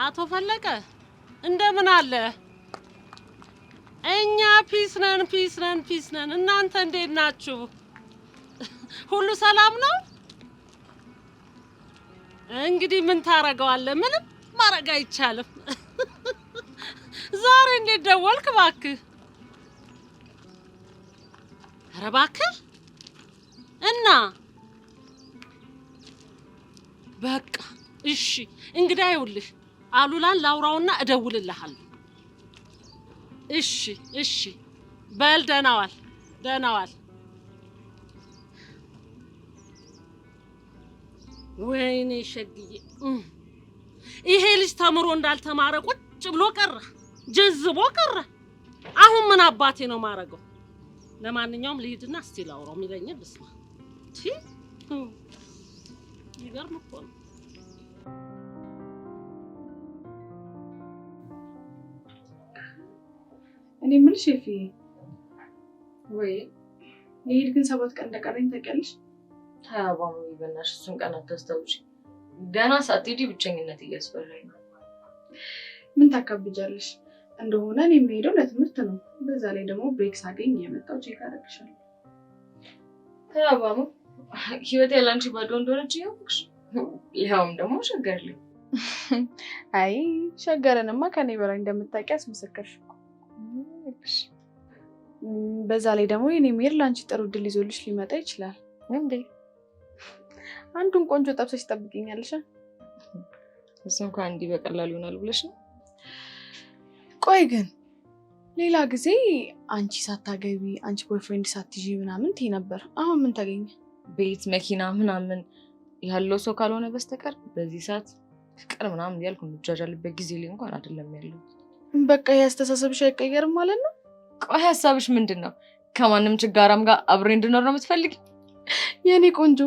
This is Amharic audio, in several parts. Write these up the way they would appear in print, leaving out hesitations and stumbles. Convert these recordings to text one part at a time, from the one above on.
አቶ ፈለቀ እንደምን አለ? እኛ ፒስ ነን። እናንተ እንዴት ናችሁ? ሁሉ ሰላም ነው? እንግዲህ ምን ታረጋዋለህ? ምንም ማረግ አይቻልም። ዛሬ እንዴት ደወልክ እባክህ? ኧረ እባክህ እና በቃ እሺ እንግዲህ አይውልሽ አሉላን ላውራውና እደውልልሃለሁ። እሺ በል ደህና ዋል። ወይኔ ሸግዬ ይሄ ልጅ ተምሮ እንዳልተማረ ቁጭ ብሎ ቀረ፣ ጀዝቦ ቀረ። አሁን ምን አባቴ ነው ማረገው? ለማንኛውም ልሂድና እስቲ ላውራው የሚለኝን ልስማ። ይገርም እኮ ነው። እኔ የምልሽ ኤፊ፣ ወይ ልሂድ ግን 7 ቀን እንደቀረኝ ታውቂያለሽ? ታባሙ ይበናሽ እሱን ቀን አታስታውሺ። ገና ሳትሄጂ ብቸኝነት እያስፈራኝ ነው። ምን ታካብጃለሽ? እንደሆነ እኔ የምሄደው ለትምህርት ነው። በዛ ላይ ደግሞ ብሬክ ሳገኝ እየመጣሁ ቼክ አደርግሻለሁ። ታባሙ ህይወት ያላንቺ ባዶ እንደሆነች እያወቅሽ ይኸውም ደግሞ ሸገርልኝ። አይ ሸገርንማ ከኔ በላይ እንደምታውቂ አስመሰከርሽ እኮ። በዛ ላይ ደግሞ የኔ ሜር ለአንቺ ጥሩ ድል ይዞልሽ ሊመጣ ይችላል። እንዴ? አንዱን ቆንጆ ጠብሰሽ ትጠብቂኛለሽ? እሱ እንኳን እንዲህ በቀላል ይሆናል ብለሽ ነው? ቆይ ግን ሌላ ጊዜ አንቺ ሳታገቢ አንቺ ቦይፍሬንድ ሳትይዢ ምናምን ትይ ነበር። አሁን ምን ተገኘ? ቤት መኪና ምናምን ያለው ሰው ካልሆነ በስተቀር በዚህ ሰዓት ፍቅር ምናምን እያልኩ የምጃጃልበት ጊዜ ላይ እንኳን አይደለም ያለው። በቃ ያስተሳሰብሽ አይቀየርም ማለት ነው? ቆይ ሀሳብሽ ምንድን ነው? ከማንም ችጋራም ጋር አብሬ እንድኖር ነው የምትፈልጊ? የኔ ቆንጆ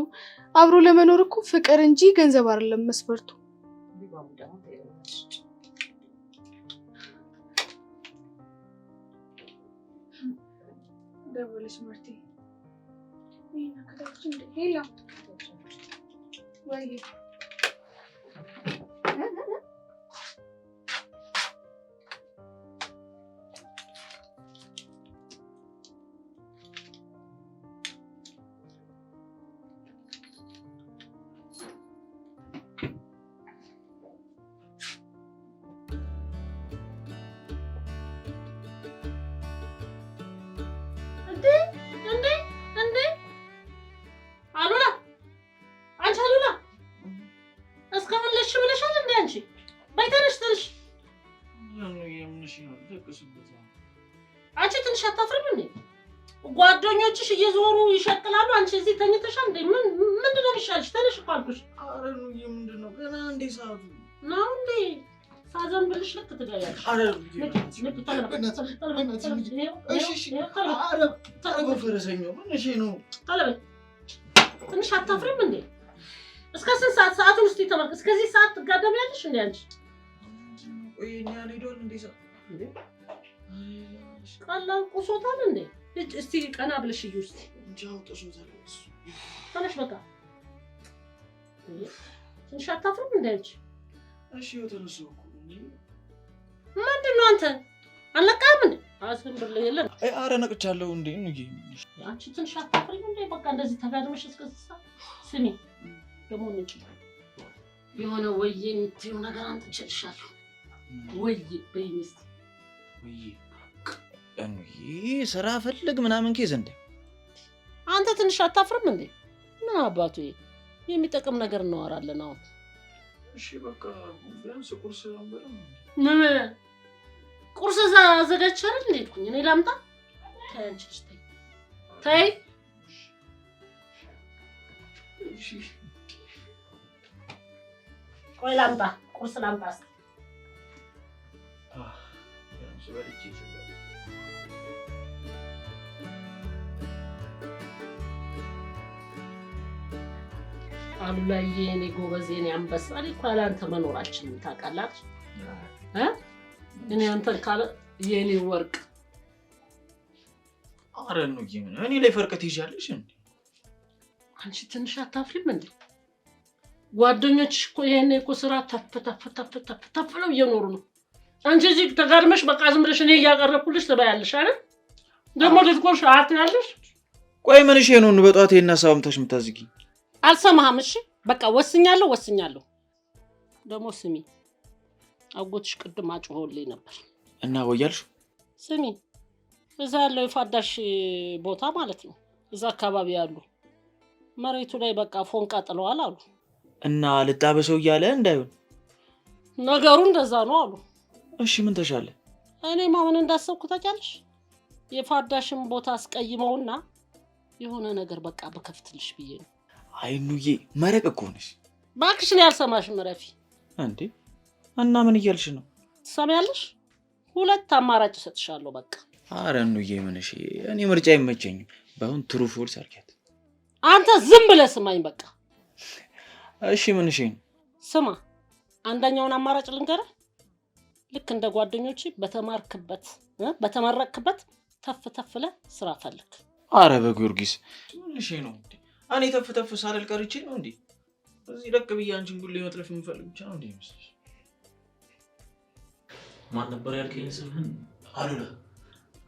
አብሮ ለመኖር እኮ ፍቅር እንጂ ገንዘብ አይደለም መስፈርቱ። ደወለች ማርቲ። ይሄና ከተች እንደ ሄሎ ወይ እንዴ አሉላ፣ አንቺ አሉላ እስካሁን ለሽ ብለሻል እንዴ? አንቺ በይ ተነሽ። አንቺ ትንሽ አታፍሪም እንዴ? ጓደኞችሽ እየዞሩ ይሸቅላሉ፣ አንቺ እዚህ ተኝተሻል እንዴ? ምንድን ነው የሚሻልሽ? ተነሽ እኮ አልኩሽ። ኧረ ነው ምንድን ነው ገና እንዴ ሰዓቱ ነው እንዴ? ሳዘንብልሽ ልክ ትገያለሽ። ትንሽ አታፍሪም እንዴ? እስከ ስንት ሰዓት? ሰዓቱን እስኪ ተመልከት። እስከዚህ ሰዓት ትጋደሚያለሽ እንዴ አንቺ? ቀላል ቁሶታል እንዴ? እስቲ ቀና ብለሽ እዩ እስቲ። ተነሽ በቃ። ትንሽ አታፍሪም እንዴ አንቺ? እሺ ተነሱ እኮ ምንድን ነው አንተ አልነቃህም እንዴ? አስንብልህ የለ። ኧረ ነቅቻለሁ እንዴ ንጌ። አንቺ ትንሽ አታፍሪም እንዴ? በቃ እንደዚህ ተጋድመሽ እስከዛ። ስሚ ደግሞ ንቂ የሆነ ወይዬ የምትይው ነገር አንጥቼልሻለሁ። ወይዬ በይኝ እስኪ። ወይዬ ስራ ፈልግ ምናምን ኬዝ እንዴ? አንተ ትንሽ አታፍርም እንዴ? ምን አባቱ የሚጠቅም ነገር እናወራለን አሁን። እሺ በቃ ቢያንስ ቁርስ አንበላም? ምን ቁርስ አዘጋጅቻለሁ እንዴ? እኔ ላምጣ? ተይ አንቺ ልጅ ተይ። እሺ ቆይ ላምጣ፣ ቁርስ ላምጣ እስኪ። ቢያንስ በልቼ አሉላዬ የኔ ጎበዝ የኔ አንበሳ፣ እኔ እኮ ያለ አንተ መኖራችንን ታውቃላችሁ እ እኔ አንተን ካለ የኔ ወርቅ። ኧረ ነው እኔ ላይ ፈርቀት ይዣለሽ እንዴ? አንቺ ትንሽ አታፍሪም እንዴ? ጓደኞችሽ እኮ ይሄኔ እኮ ስራ ተፍ ነው እየኖሩ ነው። አንቺ እዚህ ተጋድመሽ በቃ ዝም ብለሽ እኔ እያቀረብኩልሽ ትበያለሽ አይደል? ደግሞ ልትቆርሽ አትያለሽ። ቆይ ምን እሺ ነው በጧት ይሄን ሀሳብምታሽ የምታዝጊ? አልሰማህም? እሺ በቃ ወስኛለሁ። ደግሞ ስሚ አጎትሽ ቅድም አጭሆልኝ ነበር እና ወያልሽ? ስሚ እዛ ያለው የፋዳሽ ቦታ ማለት ነው። እዛ አካባቢ ያሉ መሬቱ ላይ በቃ ፎንቃ ጥለዋል አሉ። እና ልጣበሰው እያለ እንዳይሆን ነገሩ እንደዛ ነው አሉ። እሺ ምን ተሻለ? እኔማ ምን እንዳሰብኩ ታውቂያለሽ? የፋዳሽን ቦታ አስቀይመውና የሆነ ነገር በቃ በከፍትልሽ ብዬ ነው። አይኑዬ መረቅ እኮ ነሽ። እባክሽ ነው ያልሰማሽም ረፊ። እንዴ እና ምን እያልሽ ነው? ትሰሚያለሽ? 2 አማራጭ እሰጥሻለሁ በቃ። ኧረ እኑዬ ምን እሺ እኔ ምርጫ አይመቸኝም። ባሁን ትሩ ፎልስ አርኪያት። አንተ ዝም ብለህ ስማኝ በቃ። እሺ ምን እሺ? ስማ አንደኛውን አማራጭ ልንገርህ። ልክ እንደ ጓደኞቼ በተመረቅክበት ተፍ ለህ ስራ ፈልግ። ኧረ በጊዮርጊስ ምን እሺ ነው? እኔ ተፍ ሳልል ቀርቼ ነው እንዴ? እዚህ ደቅ ብዬ አንቺን ጉሌ መጥለፍ የምፈልግ ብቻ ነው እንዴ ይመስልሽ? ማን ነበር ያልከኝ ስምህን? አሉላ።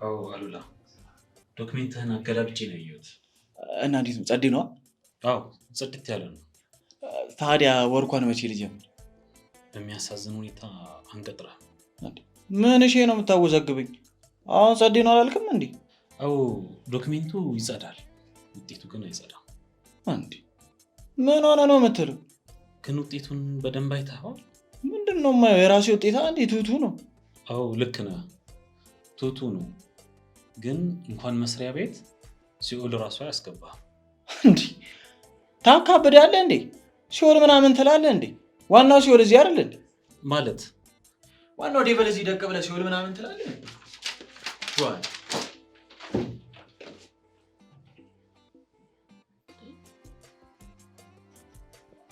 አዎ አሉላ። ዶክሜንትህን አገላብጬ ነው ያየሁት። እና እንዴት ነው? ጸዴ ነው? አዎ ጽድት ያለ ነው። ታዲያ ወርኳን መቼ ልጀምር? በሚያሳዝን ሁኔታ አንቀጥራ። ምን እሺ ነው የምታወዛግበኝ? አሁን ጸዴ ነው አላልክም እንዴ? አዎ ዶክሜንቱ ይጸዳል፣ ውጤቱ ግን አይጸዳም። እንዴ ምን ሆነ ነው የምትለው? ግን ውጤቱን በደንብ አይተኸዋል? ምንድነው የማየው? የራሴ ውጤታ እንዴ ቱቱ ነው። አዎ ልክ ነህ፣ ቱቱ ነው። ግን እንኳን መስሪያ ቤት ሲኦል ራሱ አያስገባም። እንዴ ታካብዳለህ እንዴ? ሲኦል ምናምን ትላለህ እንዴ? ዋናው ሲኦል እዚህ አይደል እንዴ? ማለት ዋናው ዴቨል እዚህ ደቅ ብለህ ሲኦል ምናምን ትላለህ እንዴ? ዋይ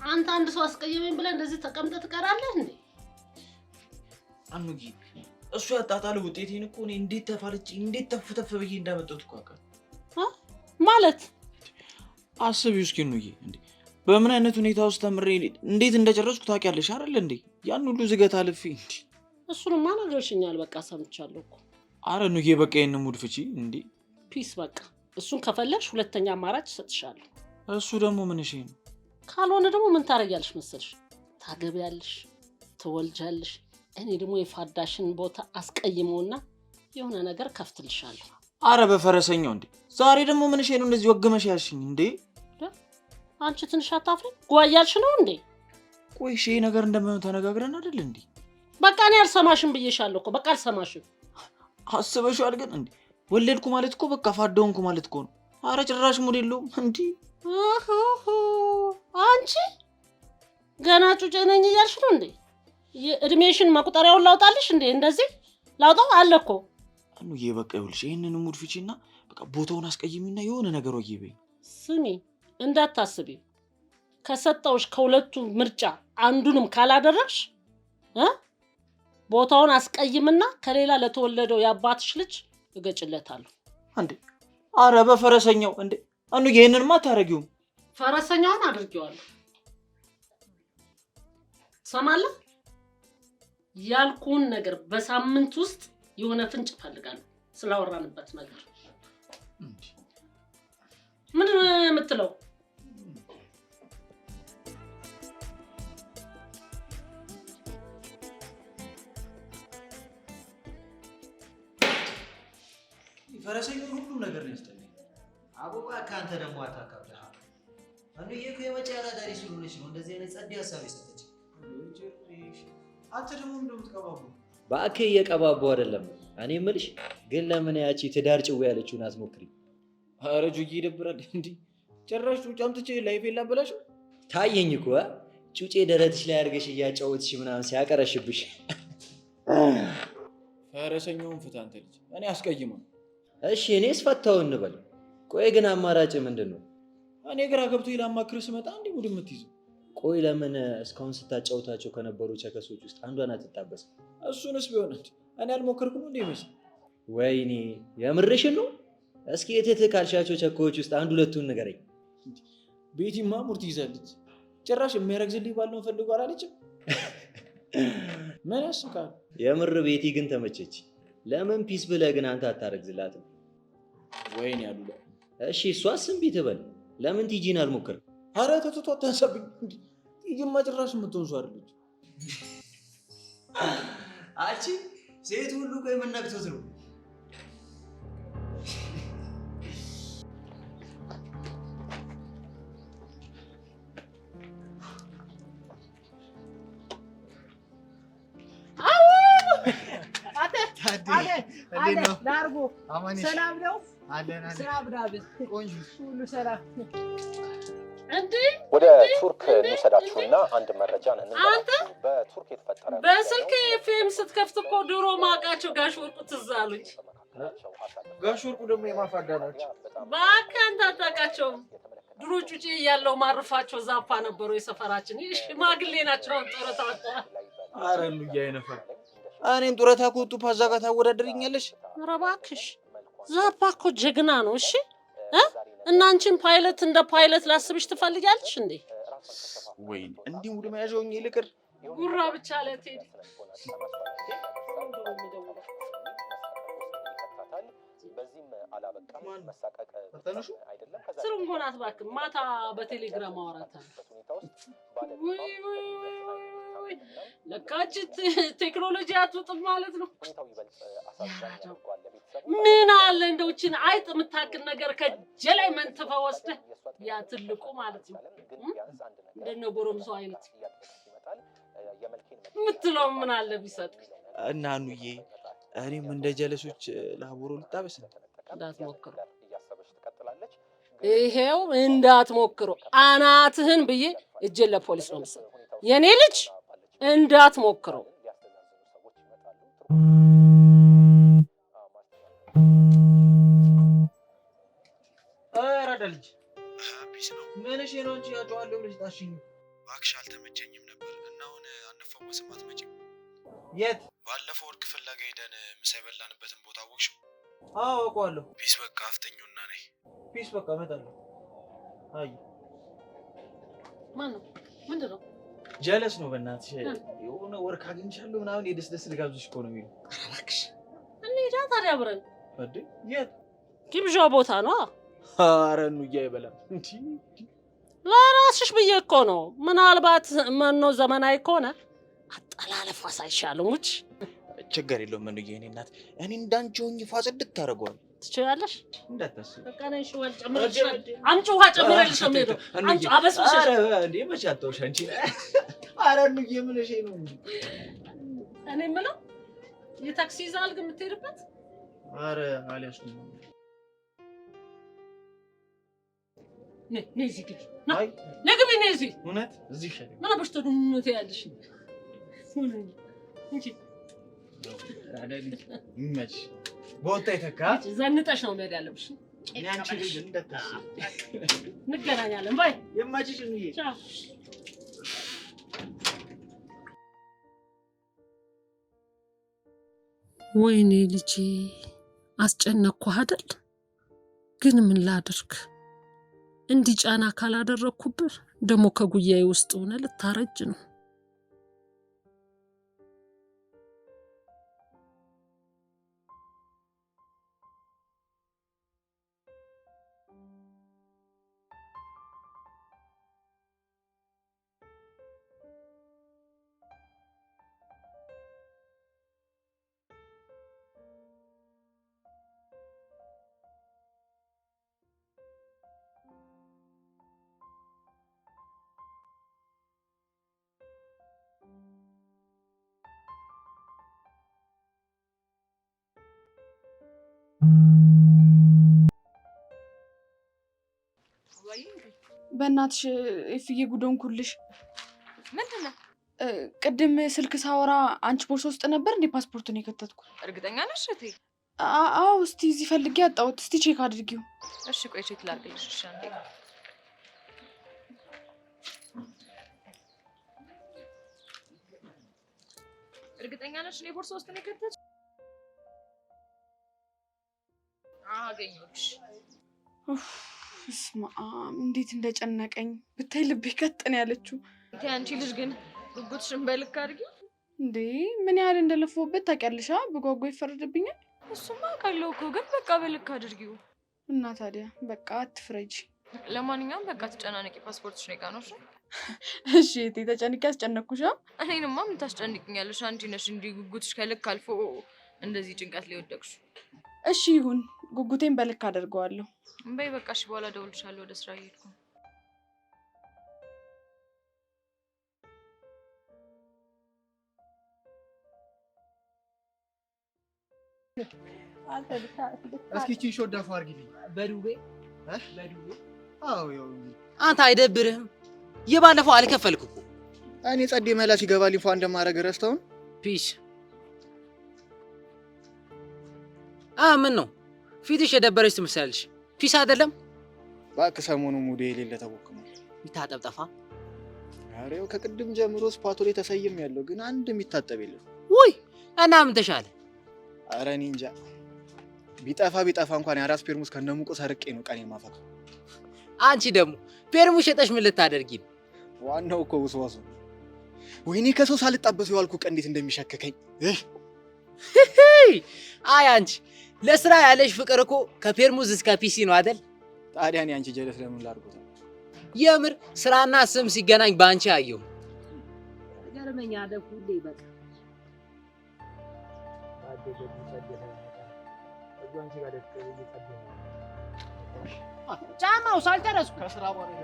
አንተ አንድ ሰው አስቀየመኝ ብለህ እንደዚህ ተቀምጠህ ትቀራለህ እንዴ? አኑጊ እሱ ያጣጣለው ውጤቴን እኮ እኔ እንዴት ተፋልጬ እንዴት ተፍ ብዬ እንዳመጣሁት እኮ አውቃለሁ። ማለት አስቢው እስኪ ኑዬ እንዴ በምን አይነት ሁኔታ ውስጥ ተምሬ እንዴት እንደጨረስኩ ታውቂያለሽ አይደል እንዴ? ያን ሁሉ ዝገት አልፌ እንዴ። እሱንማ ነግረሽኛል፣ በቃ ሰምቻለሁ እኮ። አረ ኑዬ በቃ የነ ሙድ ፍቺ እንዴ። ፒስ በቃ እሱን ከፈለግሽ 2ኛ አማራጭ ሰጥሻለሁ። እሱ ደግሞ ምን እሺ ነው? ካልሆነ ደግሞ ምን ታረጊያለሽ መሰልሽ? ታገቢያለሽ፣ ትወልጃለሽ። እኔ ደግሞ የፋዳሽን ቦታ አስቀይመውና የሆነ ነገር ከፍትልሻለሁ። አረ በፈረሰኛው እንዴ ዛሬ ደግሞ ምን እሺ ነው እንደዚህ ወግመሽ ያልሽኝ እንዴ? አንቺ ትንሽ አታፍሪ? ጓያልሽ ነው እንዴ? ቆይ እሺ ነገር እንደማይሆን ተነጋግረን አይደል እንዴ? በቃ እኔ አልሰማሽም ብዬሻለሁ እኮ። በቃ አልሰማሽም። አስበሽዋል ግን እንዴ? ወለድኩ ማለት እኮ በቃ ፋዳውንኩ ማለት እኮ ነው። አረ ጭራሽ ሙድ የለውም እንዴ? አንቺ ገና ጩጬ ነኝ እያልሽ ነው እንዴ? የእድሜሽን መቁጠሪያውን ላውጣልሽ እንዴ? እንደዚህ ላውጣው አለ እኮ። አኑዬ በቃ ይኸውልሽ ይሄንን ሙድ ፍቺና በቃ ቦታውን አስቀይሚና የሆነ ነገር ወይበይ። ስሚ እንዳታስቢ፣ ከሰጠውሽ ከሁለቱ ምርጫ አንዱንም ካላደረግሽ ቦታውን አስቀይምና ከሌላ ለተወለደው የአባትሽ ልጅ እገጭለታለሁ። እንዴ አረ በፈረሰኛው እንዴ አኑዬ ይሄንንማ አታረጊውም። ፈረሰኛውን አድርጌዋለሁ። ሰማለህ? ያልኩን ነገር በሳምንት ውስጥ የሆነ ፍንጭ ፈልጋለሁ ስላወራንበት ነገር። ምን የምትለው? ፈረሰኛው ሁሉም ነገር ነው ያስጠላኝ። አቡባ ካንተ ደግሞ አታካብዳ። አንዱዬ እኮ የመጨረሻ ዳሪ ስለሆነች ነው እንደዚህ አይነት ጸድ ሐሳብ የሰጠች። አንተ ደግሞ ምንድነው የምትቀባቡ? ባኬ እየቀባቡ አይደለም። እኔ የምልሽ ግን ለምን ያቺ ትዳር ጭው ያለችውን አትሞክሪ? ኧረ ጁዬ ይደብራል እንዴ! ጭራሽ ጩጬ አምጥቼ ላይፌን ላበላሽ ታየኝ እኮ ጩጬ ደረትሽ ላይ አድርገሽ እያጫወትሽ ምናምን ሲያቀረሽብሽ። ፈረሰኛውን ፍታ አንተ ልጅ። እኔ አስቀይመው። እሺ እኔስ ፈታው እንበል። ቆይ ግን አማራጭ ምንድን ነው? እኔ ግራ ገብቶኝ ላማክርህ ስመጣ እንዴ ሙድ የምትይዘው? ቆይ ለምን እስካሁን ስታጫውታቸው ከነበሩ ቸከሶች ውስጥ አንዷን አትጣበስም? እሱንስ ቢሆን እኔ አልሞከርኩም እንዴ መሰለኝ። ወይኔ የምርሽን ነው? እስኪ የትት ካልሻቸው ቸኮዎች ውስጥ አንድ ሁለቱን ንገረኝ። ቤቲማ ሙድ ትይዛለች። ጭራሽ የሚያረግዝልኝ ባል ነው ፈልጎ አላለችም። ምን ያስቃል? የምር ቤቲ ግን ተመቸች። ለምን ፒስ ብለህ ግን አንተ አታረግዝላትም? ወይኔ ያሉላ። እሺ እሷስ እምቢ ትበል። ለምን ቲጂን አልሞክርም? ኧረ ተው አታንሳብኝ። ቲጂማ ጭራሽ የምትሆን ሰው አይደለች። አንቺ ሴት ሁሉ ቆይ ምን ነክቶት ነው? ሰላም ነው። ሁሉ ሰላም እንዴ? ወደ ቱርክ እንውሰዳችሁና አንድ መረጃ ነን። አንተ በቱርክ የተፈጠረ በስልክ ኤፍኤም ስትከፍት እኮ ድሮ ማውቃቸው ጋሽ ወርቁ ትዝ አሉኝ። ጋሽ ወርቁ ደግሞ የማፋዳ ናቸው። እባክህ አንተ አታውቃቸውም። ድሮ ጩጬ እያለሁ ማርፋቸው ዛፓ ነበሩ የሰፈራችን። ይህ ሽማግሌ ናቸው። አሁን ጡረታ ወጥተዋል። ኧረ ኑያ አይነፋም። እኔን ጡረታ ከወጡ ፓዛ ጋር ታወዳድርኛለሽ? ኧረ እባክሽ ዛፓ እኮ ጀግና ነው። እሺ እና አንቺን ፓይለት እንደ ፓይለት ላስብሽ ትፈልጊያለሽ እንዴ? ወይኔ እንዲህ ሙሉ መያዣውኝ ይልቅር ጉራ ብቻ ለቴዲ በዚህም አላበቃም። መሳቀቅ አይደለም። ስሩን ጎናት እባክህ ማታ በቴሌግራም አወራታለሁ። ለካች ቴክኖሎጂ አትውጥም ማለት ነው። ምን አለ እንደውችን አይጥ የምታክል ነገር ከእጄ ላይ መንትፈህ ወስደህ ያ ትልቁ ማለት ነው እንደነ ጎረምሳው አይነት የምትለው ምን አለ ቢሰጥ እና ኑዬ እኔም እንደ ጀለሶች ላቦሮ ልጣበስ ነው። እንዳትሞክሩ ይሄው እንዳትሞክሩ። አናትህን ብዬ እጄን ለፖሊስ ነው የምሰጠው። የኔ ልጅ እንዳትሞክሩ። አራዳ ልጅ ፒስ ነው። ምን እሺ ነው እንጂ ያጫዋለሁ ብለሽ ታሽኝ። እባክሽ አልተመቸኝም ነበር እና አሁን አንፈወስም። አትመጪም? የት? ባለፈው ወርቅ ፍለጋ ሄደን ምሳ የበላንበትን ቦታ አወቅሽው? አዎ አውቀዋለሁ። ፒስ በቃ አፍተኙና ነይ። ፒስ በቃ እመጣለሁ። አይ ማን ነው? ምንድን ነው? ጀለስ ነው በእናትሽ። የሆነ ወርቅ አግኝቻለሁ ምናምን የደስ ልጋብዝሽ እኮ ነው የሚለው። እባክሽ እንሂዳ ታዲያ አብረን። እንዴ የት? ግብዣ ቦታ ነው። ኧረ ኑዬ አይበላም እንዴ? ለራስሽ ብዬ እኮ ነው። ምናልባት መኖ ዘመናዊ ከሆነ አጠላለፏ ሳይሻልም ውጭ ችግር የለውም። ኑዬ እኔ እናት እኔ እንዳንቺ ሆኜ ፋጽድት ታደርገዋል። ትችያለሽ። እንዳታስብ በቃ ነይ። እሺ ወል ጨምረልሽ። አምጪ ውሃ ጨምረልሽ ነው የምሄደው። አምጪ አበስብሽ። ኧረ እንዴ መቼ አጣሁሽ አንቺ? ኧረ ኑዬ ምን እሺ ነው እንዴ? እኔ የምለው የታክሲ ይዘሃል ግን የምትሄድበት? ኧረ አልያዝኩም። ነይ እዚህ ግቢ። ነይ ግቢ። ነይ እዚህ። እውነት እዚህ ይሻላል። ምን አበሽ ተዱነት ያለሽ እንጂ ይመች ቦታ ይተካ። ዘንጠሽ ነው መሄድ ያለብሽ። አንቺ ልጅ እንዳታስብ። እንገናኛለን። ባይ የማችሽ እንዬ። ቻው። ወይኔ ልጄ አስጨነቅኩህ አይደል? ግን ምን ላድርግ? እንዲህ ጫና ካላደረግኩብህ ደግሞ ከጉያዬ ውስጥ ሆነ ልታረጅ ነው። በእናትሽ እፍዬ ጉዶን ኩልሽ። ምንድን ነው? ቅድም ስልክ ሳወራ አንቺ ቦርሳ ውስጥ ነበር እንዴ ፓስፖርቱን የከተትኩት? እርግጠኛ ነሽ እቴ? አዎ፣ እስቲ እዚህ ፈልጌ አጣሁት። እስቲ ቼክ አድርጊው። እሺ ቆይ ቼክ ላድርግልሽ። እሺ አንዴ። እርግጠኛ ነሽ እኔ ቦርሳ ውስጥ ነው የከተትኩት? አገኘሁሽ። እስማ እንዴት እንደጨነቀኝ ብታይ ልቤ ቀጥን ያለችው። አንቺ ልጅ ግን ጉጉትሽን በልክ አድርጊ እንዴ። ምን ያህል እንደለፈውበት ታውቂያለሽ? በጓጓ ይፈረድብኛል። እሱማ አውቃለሁ እኮ ግን በቃ በልክ አድርጊው። እና ታዲያ በቃ አትፍረጂ። ለማንኛውም በቃ ተጨናነቂ፣ ፓስፖርትሽ ነው የቃነው። እሺ እቴ ተጨንቄ አስጨነቅኩሽ? እኔንማ ምን ታስጨንቅኛለሽ? አንቺ ነሽ እንዲህ ጉጉትሽ ከልክ አልፎ እንደዚህ ጭንቀት ላይ ወደቅሽ። እሺ ይሁን፣ ጉጉቴን በልክ አደርገዋለሁ። በይ በቃ እሺ፣ በኋላ እደውልልሻለሁ። ወደ ስራ እየሄድኩ ነው። እስኪ እቺን ሾዳፉ አድርጊልኝ። በዱቤ አዎ ያው አንተ አይደብርህም? የባለፈው አልከፈልኩ እኮ እኔ ጸዴ መላ ሲገባልኝ ፏ እንደማደርግ ረስተውን። ፒስ ምን ነው ፊትሽ የደበረሽ ትመስያለሽ? ፒስ አይደለም እባክህ፣ ሰሞኑ ሙዴ የሌለ ተቦክሟል። ይታጠብጠፋ አሬው ከቅድም ጀምሮ ስፓቶ ላይ ተሰይም ያለው ግን አንድ የሚታጠብ የለም። ውይ እና ምን ተሻለ? አረ እኔ እንጃ። ቢጠፋ እንኳን የአራስ ፔርሙስ ከነሙቆ ሰርቄ ነው ቀኔ ማፈካ። አንቺ ደግሞ ፔርሙስ ሸጠሽ ምን ልታደርጊ ነው? ዋናው እኮ ውስዋሱ። ወይኔ ከሰው ሳልጣበስ የዋልኩ ቀን እንዴት እንደሚሸከከኝ። አይ አንቺ ለስራ ያለሽ ፍቅር እኮ ከፔርሙዝ እስከ ፒሲ ነው አይደል? ታዲያ እኔ አንቺ ጀለስ ለምን ላድርጎት? የምር ስራና ስም ሲገናኝ ባንቺ አየው። ገርመኛ አደብ ሁሌ በቃ ጫማው ሳልጨረስኩ ከስራ በኋላ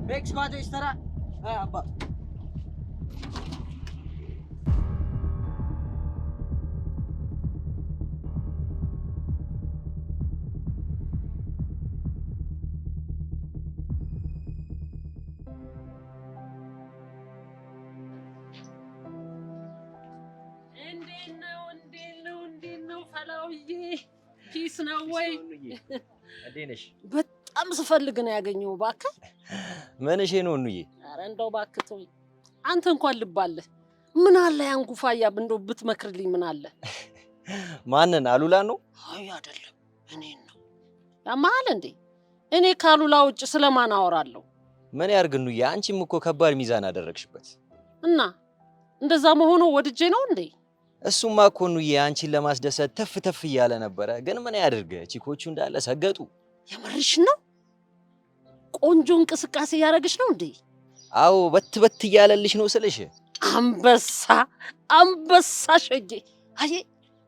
ቤክስ ባጆ ይስተራ አባ እንዴት ነው ፈላውዬ? ፒስ ነው ወይ? እንዴት ነሽ? በጣም ስፈልግ ነው ያገኘው። እባክህ ምንሽ ነው እንዬ? ኧረ እንደው እባክህ ተወኝ። አንተ እንኳን ልብ አለህ። ምን አለ ያን ጉፋያ እንደው ብትመክርልኝ ምን አለ? ማንን? አሉላ ነው? አይ አይደለም፣ እኔን ነው። ያማል እንዴ? እኔ ካሉላ ውጭ ስለማን አወራለሁ? ምን ያርግ እንዬ? አንቺም እኮ ከባድ ሚዛን አደረግሽበት። እና እንደዛ መሆኑ ወድጄ ነው እንዴ? እሱማ እኮ እንዬ አንቺን ለማስደሰት ተፍ እያለ ነበረ። ግን ምን ያድርግ ቺኮቹ እንዳለ ሰገጡ። የምርሽ ነው? ቆንጆ እንቅስቃሴ ያደረግሽ ነው እንዴ? አዎ በት እያለልሽ ነው ስልሽ። አንበሳ ሸጌ። አይ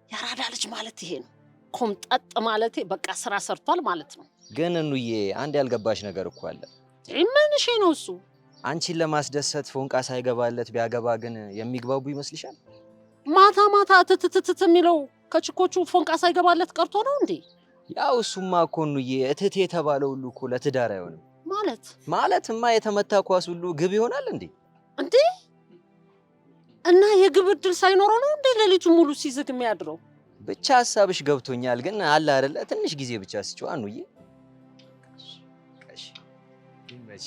ያራዳ ልጅ ማለት ይሄ ነው። ኮምጠጥ ማለቴ በቃ ስራ ሰርቷል ማለት ነው። ግን እንዬ አንድ ያልገባሽ ነገር እኮ አለ። ምንሽ ነው እሱ? አንቺን ለማስደሰት ፎንቃ ሳይገባለት ቢያገባ ግን የሚግባቡ ይመስልሻል? ማታ ትትትት የሚለው ከችኮቹ ፎንቃ ሳይገባለት ቀርቶ ነው እንዴ? ያው እሱማ እኮ እንዬ እትት የተባለው ሁሉ እኮ ለትዳር አይሆንም። ማለትማ የተመታ ኳስ ሁሉ ግብ ይሆናል እንዴ? እና የግብ ዕድል ሳይኖረው ነው እንዴ ሌሊቱ ሙሉ ሲዝግ የሚያድረው? ብቻ ሐሳብሽ ገብቶኛል። ግን አለ አይደለ ትንሽ ጊዜ ብቻ ስጪው አንዬ። እሺ ይመች።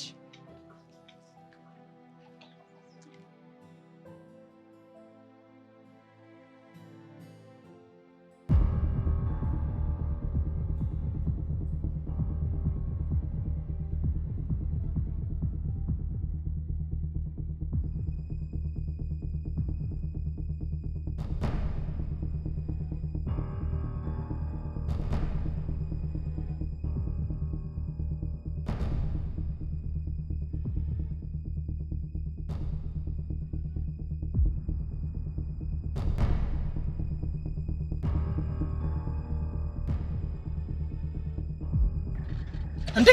እንዴ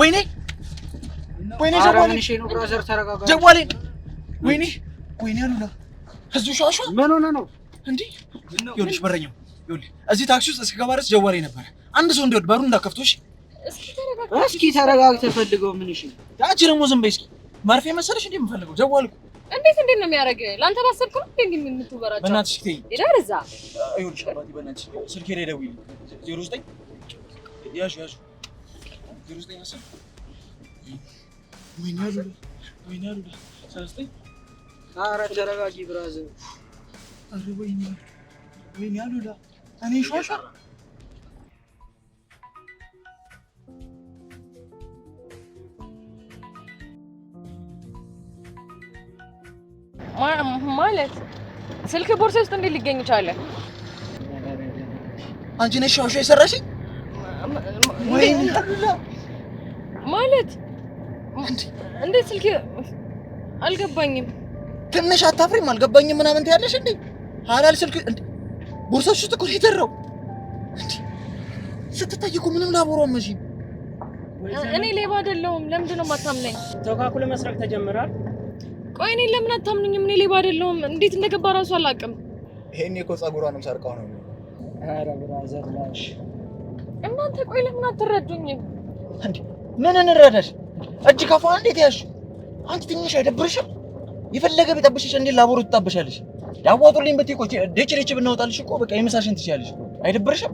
ወይኔ ጀዋሌ ነው ብራዘር፣ ተረጋጋ። ጀዋሌ ወይኔ አሉላ እዚሁ ሻሻ ምን ሆነ ነው እንዴ? ይኸውልሽ በረኛው ይኸውልህ እዚህ ታክሲ ውስጥ እስከገባ ድረስ ጀዋሌ ነበረ። አንድ ሰው እንዲወድ በሩን እንዳከፍቶሽ። እስኪ ተረጋግተህ ፈልገው። ምን እሺ አንቺ ደግሞ ዝም በይ እስኪ። መርፌ መሰለሽ እንዴ የምፈልገው? ጀዋል እኮ እንዴት ነው የሚያደርግ? ላንተ ባሰብኩ ነው እንዴ የምትወራቸው? በእናትሽ ተይ። ይዳርዛ ይኸውልሽ አባቴ በእናትሽ ስልኬ ላይ ደውዪ 09 ያዥ 09 10 ወይኔ አሉላ 39 ኧረ ተረጋጊ ብራዘር። ኧረ ወይኔ አሉላ እኔ ሿሿ ማለት ስልክ ቦርሳ ውስጥ እንዴት ሊገኝ ቻለ? አንቺ ነሽ ሿሿ የሰራሽኝ? ወይኔ ማለት እንዴት ስልክ አልገባኝም። ትንሽ አታፍሪም? አልገባኝም ምናምን ትያለሽ እንዴ? ሐላል ስልክ ቦርሳሽ ውስጥ እኮ ነው የተራው። ስትታይ እኮ ምንም ላቦራው መሽኝ። እኔ ሌባ አይደለሁም። ለምንድን ነው የማታምነኝ? ተካኩለ መስረቅ ተጀምራል። ቆይ እኔ ለምን አታምኑኝም? እኔ ሌባ አይደለሁም። እንዴት እንደገባ ራሱ አላውቅም። ይሄኔ እኮ ጸጉሯንም ሰርቀው ነው። ኧረ ብራዘር ላሽ እናንተ ቆይ ለምን አትረዱኝም? እንዴ ምን እንረዳሽ? እጅ ከፋ እንዴት ያሽ? አንቺ ትንሽ አይደብርሽም? የፈለገ ቢጠብሽሽ እንዴ ላቦሩ ትጣበሻለሽ? ያዋጡልኝ ብትይ እኮ ደጭ ብናወጣልሽ እኮ በቃ የምሳሽን ትችያለሽ። አይደብርሽም?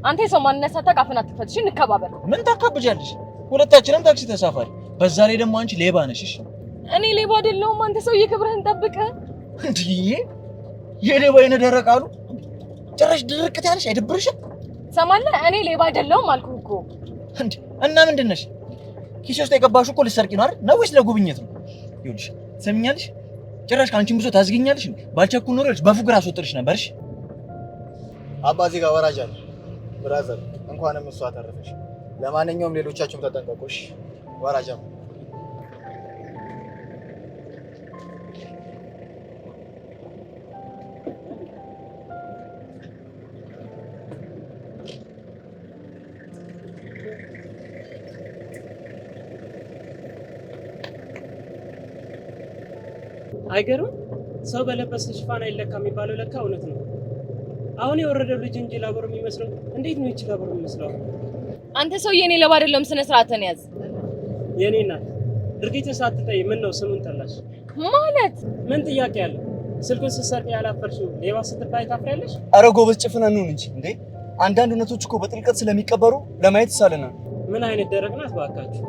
አንተ ሰው ማንነት ሳታውቅ አትፈትሽ። እንከባበር። ምን ታካብጃለሽ? ሁለታችንም ታክሲ ተሳፋሪ፣ በዛ ላይ ደግሞ አንቺ ሌባ ነሽ። እሺ እኔ ሌባ አይደለሁም። አንተ ሰውዬ ክብርህን ጠብቅ። እንዴ የሌባ አይነ ደረቅ አሉ። ጭራሽ ድርቅት ያለሽ አይደብርሽም? ሰማለህ? እኔ ሌባ አይደለሁም አልኩህ እኮ። እንዴ እና ምንድን ነሽ? ኪስ ውስጥ የገባሽው እኮ ልትሰርቂ ነው አይደል? ነው ወይስ ለጉብኝት ነው? ይኸውልሽ ትሰሚኛለሽ? ጭራሽ ከአንቺም ብሶ ታዝግኛለሽ። ባልቸኩል ኖሮ በፉግር አስወጥልሽ ነበርሽ። አባዚ ጋር ወራጅ አለ። ብራዘር እንኳንም እሷ አተረፈሽ። ለማንኛውም ሌሎቻችሁም ተጠንቀቁሽ። ወራጅ አለ። አይገርም? ሰው በለበሰ ሽፋን አይለካ የሚባለው ለካ እውነት ነው። አሁን የወረደው ልጅ እንጂ ላቦር የሚመስለው እንዴት ነው? ይቺ ላቦር የሚመስለው? አንተ ሰውዬ እኔ ሌባ አይደለሁም። ስነ ስርዓትን ያዝ። የኔ እናት ድርጊትን ሳትጠይ ምን ነው ስሙን ጠላሽ? ማለት ምን ጥያቄ ያለው? ስልኩን ስትሰርቂ ያላፈርሽው ሌባ ስትባይ ታፍሪያለሽ? ኧረ ጎበዝ ጭፍነን ነው እንጂ እንዴ! አንዳንድ እውነቶች እኮ በጥልቀት ስለሚቀበሩ ለማየት ይሳለናል። ምን አይነት ደረቅ ናት ባካችሁ!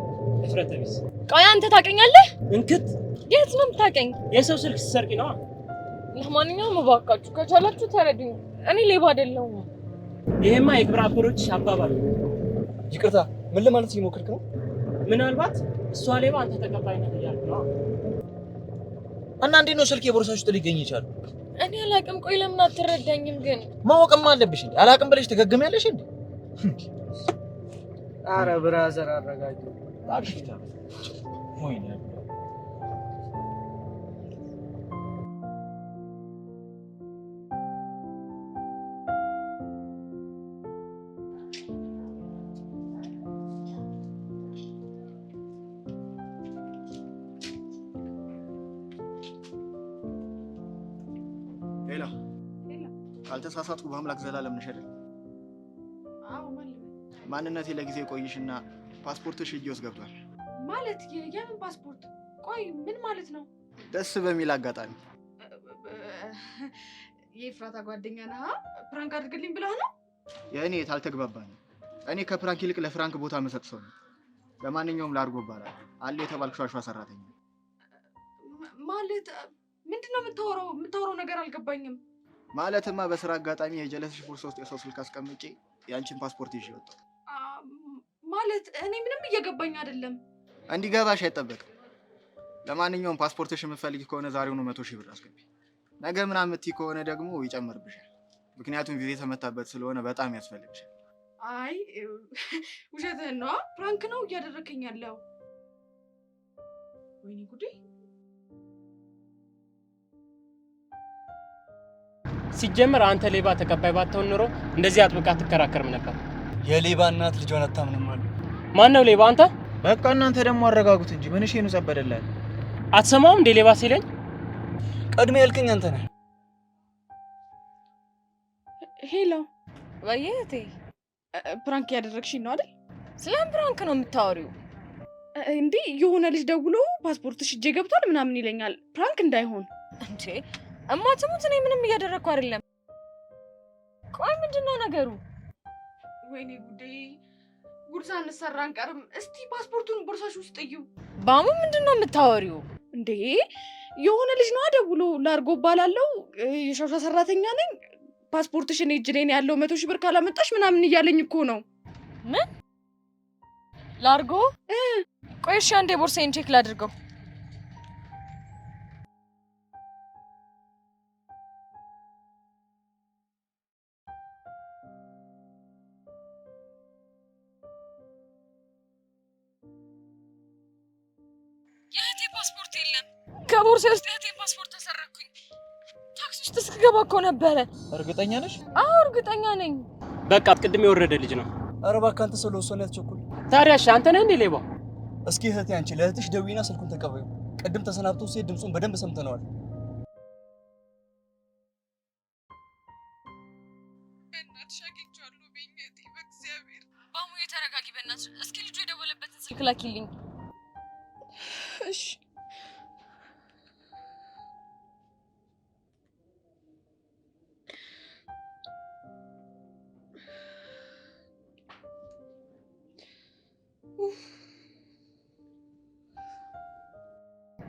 እፍረተ ቢስ። ቆይ አንተ ታውቀኛለህ? እንክት የት ነው የምታውቀኝ? የሰው ስልክ ስትሰርቂ ነው። ለማንኛውም እባካችሁ ከቻላችሁ ተረዱኝ። እኔ ሌባ አይደለሁም። ይሄማ የግብረ አበሮች አባባል ነው። ይቅርታ፣ ምን ለማለት እየሞከርክ ነው? ምናልባት እሷ ሌባ አንተ ተቀባይነት እያልክ ነው። እና እንዴት ነው ስልክ የቦርሳሽ ውስጥ ሊገኝ ይችላል? እኔ አላውቅም። ቆይ ለምን አትረዳኝም ግን? ማወቅማ አለብሽ እንዴ? አላውቅም ብለሽ ትገገሚያለሽ እንዴ? አረ ብራዘር አረጋጊ። አክሽታ ሞይና ካልተሳሳትኩ በአምላክ ዘላለም ነሽ አይደል? አዎ ማለት ማንነቴ ለጊዜ ቆይሽና ፓስፖርትሽ እጄ ውስጥ ገብቷል። ማለት የምን ፓስፖርት? ቆይ ምን ማለት ነው? ደስ በሚል አጋጣሚ የኤፍራታ ጓደኛ ነህ? ፕራንክ አድርግልኝ ብለህ ነው? የእኔ ታልተግባባኝ። እኔ ከፕራንክ ይልቅ ለፍራንክ ቦታ መሰጥ ሰው ነኝ። ለማንኛውም ላርጎ ይባላል አለ የተባልኩ ሿሿ ሰራተኛ። ማለት ምንድነው የምታወራው ነገር አልገባኝም። ማለትማ በስራ አጋጣሚ የጀለስሽ ቦርሳ ውስጥ የሰው ስልክ አስቀምጬ ያንቺን ፓስፖርት ይዤ ወጣሁ። ማለት እኔ ምንም እየገባኝ አይደለም። እንዲገባሽ አይጠበቅም። ለማንኛውም ፓስፖርትሽ የምትፈልጊ ከሆነ ዛሬውኑ 100,000 ብር አስገቢ። ነገ ምናምን የምትይ ከሆነ ደግሞ ይጨምርብሻል። ምክንያቱም ቪዛ የተመታበት ስለሆነ በጣም ያስፈልግሻል። አይ ውሸትህን ነው። ፕራንክ ነው እያደረከኝ ያለው። ወይኔ ጉዴ! ሲጀመር አንተ ሌባ ተቀባይ ባትሆን ኖሮ እንደዚህ አጥብቃ አትከራከርም ነበር። የሌባ እናት ልጇን አታምንም አሉ። ማን ነው ሌባ? አንተ? በቃ እናንተ ደግሞ አረጋጉት እንጂ ምን እሺ ነው ጸበደላል። አትሰማውም እንዴ ሌባ ሲለኝ? ቀድሜ ያልከኝ አንተ ነህ። ሄሎ ወይዬ፣ ፕራንክ ያደረግሽኝ ነው አይደል? ስለምን ፕራንክ ነው የምታወሪው? እንዴ የሆነ ልጅ ደውሎ ፓስፖርትሽ እጄ ገብቷል ምናምን ይለኛል። ፕራንክ እንዳይሆን እንዴ እማትሙት፣ እኔ ምንም እያደረግኩ አይደለም። ቆይ ምንድነው ነገሩ? ወይኔ ጉዴ! ጉድ ሳንሰራ አንቀርም። እስቲ ፓስፖርቱን ቦርሳሽ ውስጥ እዩ። ባሙ ምንድነው የምታወሪው? እንዴ የሆነ ልጅ ነው ደውሎ ላርጎ እባላለሁ የሻሻ ሰራተኛ ነኝ ፓስፖርትሽን እጅ ላይ ነው ያለው 100 ሺህ ብር ካላመጣሽ ምናምን እያለኝ እኮ ነው። ምን ላርጎ? ቆይ እሺ አንዴ ቦርሳዬን ቼክ ላድርገው። የእህቴ ፓስፖርት የለም። ከቦርሳዬ ውስጥ የእህቴ ፓስፖርት ተሰረኩኝ። ታክሲ ውስጥ እስክገባ እኮ ነበረ። እርግጠኛ ነሽ? አዎ እርግጠኛ ነኝ። በቃ ቅድም የወረደ ልጅ ነው። ኧረ እባክህ አንተ ሰው ለወሰነ ያትቸኩል። ታዲያ እሺ አንተ ነህ እንዴ ሌባው? እስኪ እህቴ አንቺ ለእህትሽ ደውይና ስልኩን ተቀበዩ። ቅድም ተሰናብቶ ሲሄድ ድምፁን በደንብ ሰምተነዋል። በእናትሽ አግኝቼዋለሁ በእናትህ በእግዚአብሔር። ባሙዬ ተረጋጊ በእናትሽ። እስኪ ልጁ የደወለበትን ስልክ ላኪልኝ። እሺ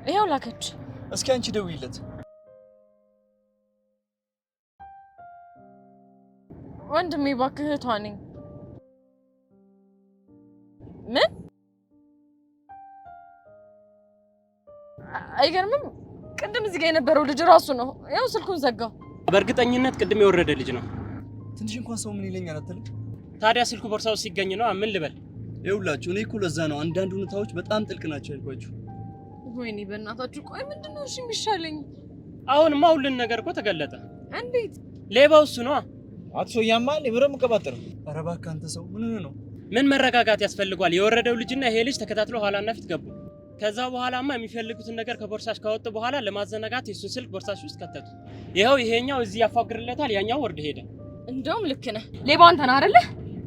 ይኸው ላከች። እስኪ አንቺ ደውይለት። ወንድሜ እባክህ እህቷ ነኝ። ምን? አይገርምም? ቅድም እዚህ ጋር የነበረው ልጅ ራሱ ነው። ያው ስልኩን ዘጋው። በእርግጠኝነት ቅድም የወረደ ልጅ ነው። ትንሽ እንኳን ሰው ምን ይለኛል አትልም? ታዲያ ስልኩ ቦርሳው ሲገኝ ነው ምን ልበል? ይኸውላችሁ እኔ እኮ ለዛ ነው አንዳንድ ሁኔታዎች በጣም ጥልቅ ናቸው ያልኳችሁ። ወይኔ በእናታችሁ ቆይ ምንድነው እሺ የሚሻለኝ? አሁንማ ሁሉን ነገር እኮ ተገለጠ። እንዴት? ሌባው እሱ ነው። አትሶያማ ለብረም ቀባጥር። ኧረ እባክህ አንተ ሰው ምን ነው? ምን መረጋጋት ያስፈልጓል? የወረደው ልጅና ይሄ ልጅ ተከታትለው ኋላና ፊት ገቡ። ከዛ በኋላማ የሚፈልጉትን ነገር ከቦርሳሽ ካወጡ በኋላ ለማዘናጋት የሱን ስልክ ቦርሳሽ ውስጥ ከተቱ። ይሄው ይሄኛው እዚህ ያፋግርለታል፣ ያኛው ወርድ ሄደ። እንደውም ልክ ነህ። ሌባው አንተ ነህ አይደለ?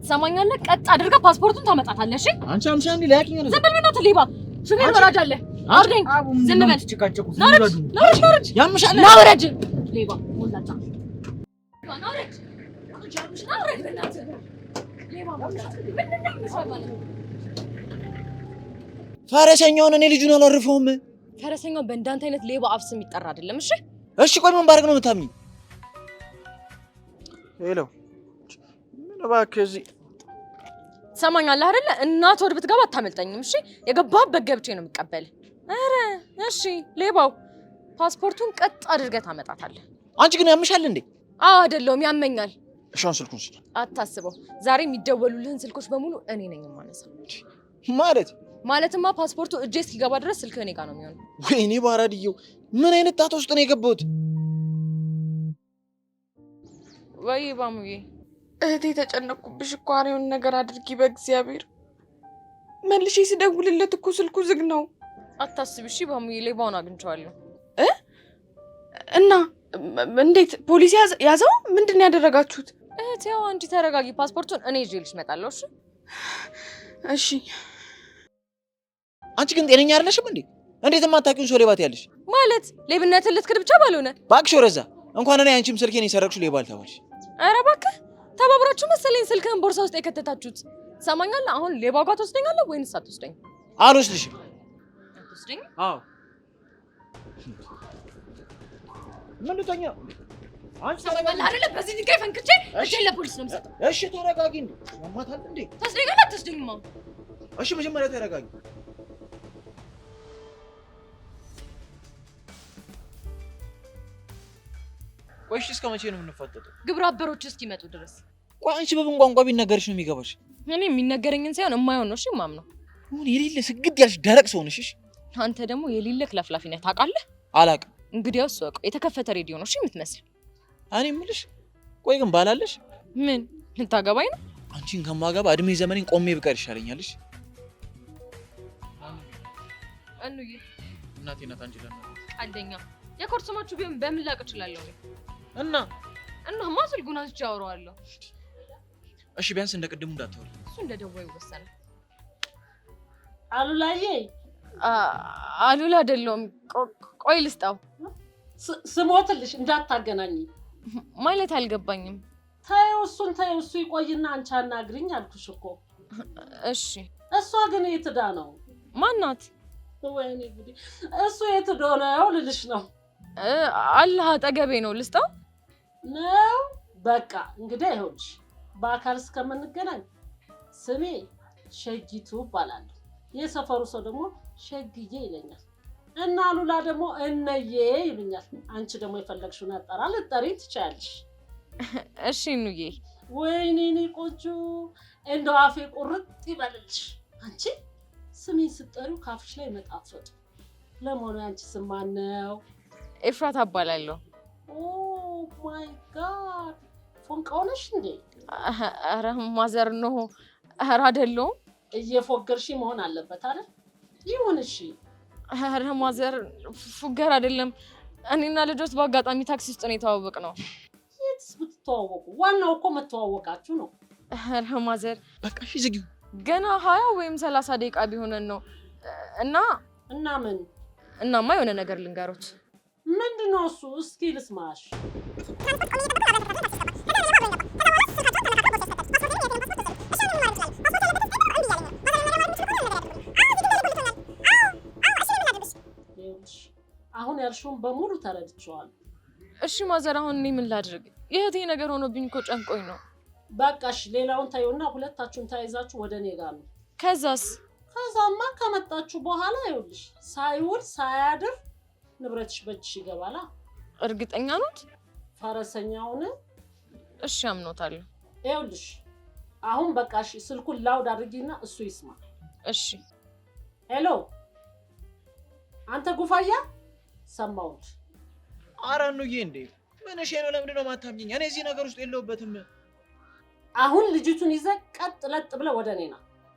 ትሰማኛለህ? ቀጥ አድርገህ ፓስፖርቱን ታመጣታለህ። እሺ አንቺ አምሻ እንዴ ላኪኝ ነው። ዝም በል በእናትህ ሌባ። ሹፌር ወራጅ አለ። አውርደኝ። ዝም በል ትጨቃጨቁት። ናውረድ ያምሻል። ናውረድ ሌባ ሞላጫ ናውረድ ናውረድ በእናትህ ሌባ ሞላጫ ምንድነው የሚሰማው? ፈረሰኛውን እኔ ልጁን አላርፈውም። ፈረሰኛው በእንዳንተ አይነት ሌባ አፍ ስም ይጠራ አይደለም። እሺ እሺ ቆይ ምን ባረግ ነው የምታምኚኝ? ሄሎ ምን እባክህ እዚህ ትሰማኛለህ አይደለ? እናት ወድ ብትገባ አታመልጠኝም። እሺ የገባህበት ገብቼ ነው የምቀበል። ኧረ እሺ ሌባው ፓስፖርቱን ቀጥ አድርገህ ታመጣታለህ። አንቺ ግን ያምሻል እንዴ? አዎ አይደለሁም ያመኛል። እሺ አሁን ስልኩን ስጪ። አታስበው፣ ዛሬ የሚደወሉልህን ስልኮች በሙሉ እኔ ነኝ የማነሳው። ማለትማ ፓስፖርቱ እጄ እስኪገባ ድረስ ስልክህ እኔ ጋር ነው የሚሆነው። ወይኔ ባራድየው ምን አይነት ጣጣ ውስጥ ነው የገባሁት? ወይ ባሙዬ እህቴ ተጨነቅኩብሽ እኮ አሬውን ነገር አድርጊ በእግዚአብሔር። መልሼ ስደውልለት እኮ ስልኩ ዝግ ነው። አታስቢ እሺ ባሙዬ፣ ሌባውን አግኝቼዋለሁ። እና እንዴት ፖሊስ ያዘው? ምንድን ነው ያደረጋችሁት? እህቴ ያው አንቺ ተረጋጊ፣ ፓስፖርቱን እኔ ይዤልሽ እመጣለሁ። እሺ እሺ። አንቺ ግን ጤነኛ አይደለሽም እንዴ? እንዴት የማታውቂውን ሰው ሌባ ትያለሽ? ማለት ሌብነትን ልትክድ ብቻ ባልሆነ። እባክሽ ወረዛ፣ እንኳን እኔ አንቺም ስልኬን የሰረቅሽው ሌባ አልተባልሽ። ኧረ እባክህ ተባብራችሁ መሰለኝ ስልክህን ቦርሳ ውስጥ የከተታችሁት። ትሰማኛለህ? አሁን ሌባው ጋር ትወስደኛለህ ወይንስ አትወስደኝ? አልወስድሽም። አትወስደኝ? አዎ። ምን ልተኛ? አንቺ ተረጋጊ አይደለ? በዚህ ድንጋይ ፈንክቼ እጄን ለፖሊስ ነው የምሰጠው። እሺ ተረጋጊ። እንዴ ያማታል እንዴ? ትወስደኛለህ አትወስደኝም? አሁን እሺ መጀመሪያ ተረጋጊ። ቆይ እሺ እስከ መቼ ነው የምንፋጠጠው? ግብረ አበሮች እስኪመጡ ድረስ። ቆይ አንቺ በምን ቋንቋ ቢነገርሽ ነው የሚገባሽ? እኔ የሚነገረኝን ሳይሆን የማይሆን ነው። እሺ የማምነው። ምን የሌለ ስግድ ያልሽ ደረቅ ሰው ነሽ። እሺ አንተ ደግሞ የሌለ ክለፍላፊ ነህ ታውቃለህ? አላውቅም። እንግዲያውስ ወቀው የተከፈተ ሬዲዮ ነው እሺ የምትመስል። እኔ የምልሽ ቆይ ግን ባላለሽ ምን ልታገባኝ ነው? አንቺን ከማገባ እድሜ ዘመኔን ቆሜ ብቀር ይሻለኛል። እሺ እንዬ እናቴ ናት አንቺ ለና ቀልደኛ የኮርሰማችሁ ቢሆን በምን ላቅ እችላለሁ እናማ ስልኩን አንስቼ አወራዋለሁ። እሺ ቢያንስ እንደ ቅድሙ እንዳትወሪ። እሱ እንደ ደዋዩ ወሰነ። አሉላዬ አሉላ አይደለም። ቆይ ልስጣው። ስሞትልሽ እንዳታገናኝ ማለት አልገባኝም። ታየው እሱን ታየው፣ እሱ ይቆይና አንቺ አናግሪኝ አልኩሽ እኮ። እሺ እሷ ግን የት ሄዳ ነው? ማናት? ወይኔ ጉዴ! እሱ የት ሄዶ ነው ልልሽ ነው። አላህ አጠገቤ ነው። ልስጣው ነው በቃ እንግዲህ ይኸውልሽ በአካል እስከምንገናኝ ስሜ ሸጊቱ እባላለሁ። የሰፈሩ ሰው ደግሞ ሸግዬ ይለኛል እና ሉላ ደግሞ እነዬ ይሉኛል። አንቺ ደግሞ የፈለግሽውን አጠራር ልትጠሪ ትችያለሽ። እሺ ኑዬ። ወይኔ እኔ ቆንጆ እንደው አፌ ቁርጥ ይበልልሽ። አንቺ ስሜን ስትጠሪው ካፍሽ ላይ መጣፈጡ። ለመሆኑ አንቺ ስም ማን ነው? ኤፍራታ እባላለሁ። ኦ ማይ ጋድ ፎንቃው ነሽ እንዴ? ኧረ ማዘር ነው። ኧረ አይደለሁም። እየፎገርሽ መሆን አለበት አይደል? ይሁን እሺ። ኧረ ማዘር ፉገር አይደለም። እኔና ልጆች በአጋጣሚ ታክሲ ውስጥ ነው የተዋወቅነው። የትስ ብትተዋወቁ ዋናው እኮ መተዋወቃችሁ ነው። ኧረ ማዘር በቃ እሺ ዝጊው። ገና 20 ወይም 30 ደቂቃ ቢሆነን ነው እና ምን እናማ የሆነ ነገር ልንገሩት። ምንድነው እሱ? እስኪ ልስማሽ። አሁን ያልሽውን በሙሉ ተረድቼዋለሁ። እሺ ማዘር አሁን እኔ ምን ላድርግ? የእህቴ ነገር ሆኖብኝ እኮ ጨንቆኝ ነው። በቃሽ ሌላውን ታዩና ሁለታችሁን ተያይዛችሁ ወደ እኔ ጋር ነው። ከዛማ ከመጣችሁ በኋላ ይኸውልሽ ሳይውል ሳያድር ንብረትሽ በእጅሽ ይገባላ። እርግጠኛ ኖት? ፈረሰኛውን እሺ አምኖታለሁ። ይኸውልሽ አሁን በቃሽ ስልኩን ላውድ አድርጊና እሱ ይስማ። እሺ ሄሎ አንተ ጉፋያ ሰማሁት። ኧረ ኑዬ እንዴ ምን እሺ ነው? ለምንድን ነው የማታምኚኝ? እኔ እዚህ ነገር ውስጥ የለሁበትም። አሁን ልጅቱን ይዘህ ቀጥ ለጥ ብለህ ወደ እኔ ና።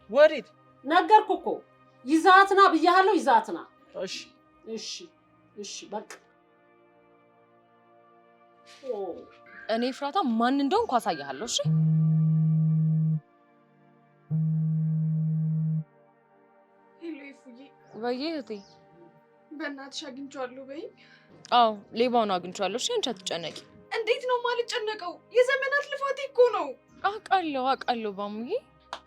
ወዴት? ነገርኩህ እኮ ይዛትና ብያለሁ። ይዛትና። እሺ እሺ እሺ በቃ እኔ ኤፍራታ ማን እንደሆንኩ አሳያለሁ። እሺ ሄሎ ይፉዬ። ወይ እህቴ በእናትሽ አግኝቼዋለሁ በይኝ። አዎ ሌባውን አግኝቼዋለሁ። እሺ አንቺ አትጨነቂ። እንዴት ነው የማልጨነቀው? የዘመናት ልፋቴ እኮ ነው። አውቃለሁ ባሙዬ።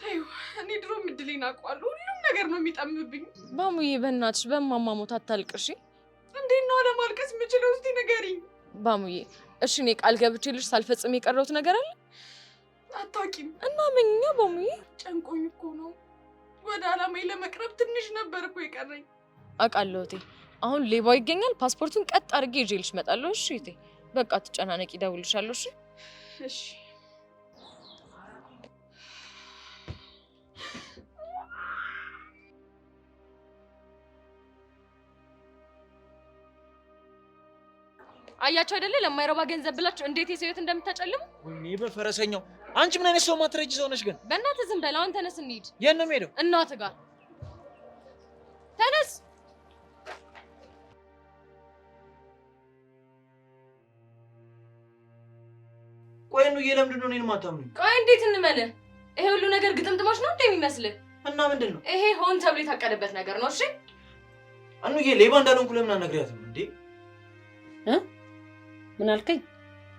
ተይው እኔ ድሮም እድሌን አውቀዋለሁ። ሁሉም ነገር ነው የሚጠምብኝ። ባሙዬ በእናትሽ በማማ ሞት አታልቅሽ። እንዴት ነው አለማልቀስ የምችለው? እስቲ ንገሪኝ ባሙዬ። እሺ እኔ ቃል ገብቼልሽ ሳልፈጽም የቀረሁት ነገር አለ? አታውቂም። እና ምንኛ ባሙዬ? ጨንቆኝ እኮ ነው። ወደ አላማዬ ለመቅረብ ትንሽ ነበር እኮ የቀረኝ። አውቃለሁ እቴ። አሁን ሌባው ይገኛል። ፓስፖርቱን ቀጥ አድርጌ ይዤልሽ እመጣለሁ። እሺ እቴ በቃ ትጨናነቂ፣ እደውልልሻለሁ። እሺ እሺ። አያችሁ አይደለ ለማይረባ ገንዘብ ብላችሁ እንዴት የሰው ሕይወት እንደምታጨልሙ። ወይኔ በፈረሰኛው። አንቺ ምን አይነት ሰው ማትረጂ ሰው ነሽ ግን? በእናትህ ዝም በል። አሁን ተነስ እንሂድ። የት ነው የምሄደው? እናትህ ጋር ተነስ። ቆይ ኑዬ ለምንድን ነው እኔን የማታምኑኝ? ቆይ እንዴት እንመንህ? ይሄ ሁሉ ነገር ግጥምጥሞች ነው እንደሚመስልህ? እና ምንድን ነው? ይሄ ሆን ተብሎ የታቀደበት ነገር ነው። እሺ ኑዬ ሌባ እንዳልሆንኩ ለምን አትነግሪያትም እንዴ? ምን አልከኝ?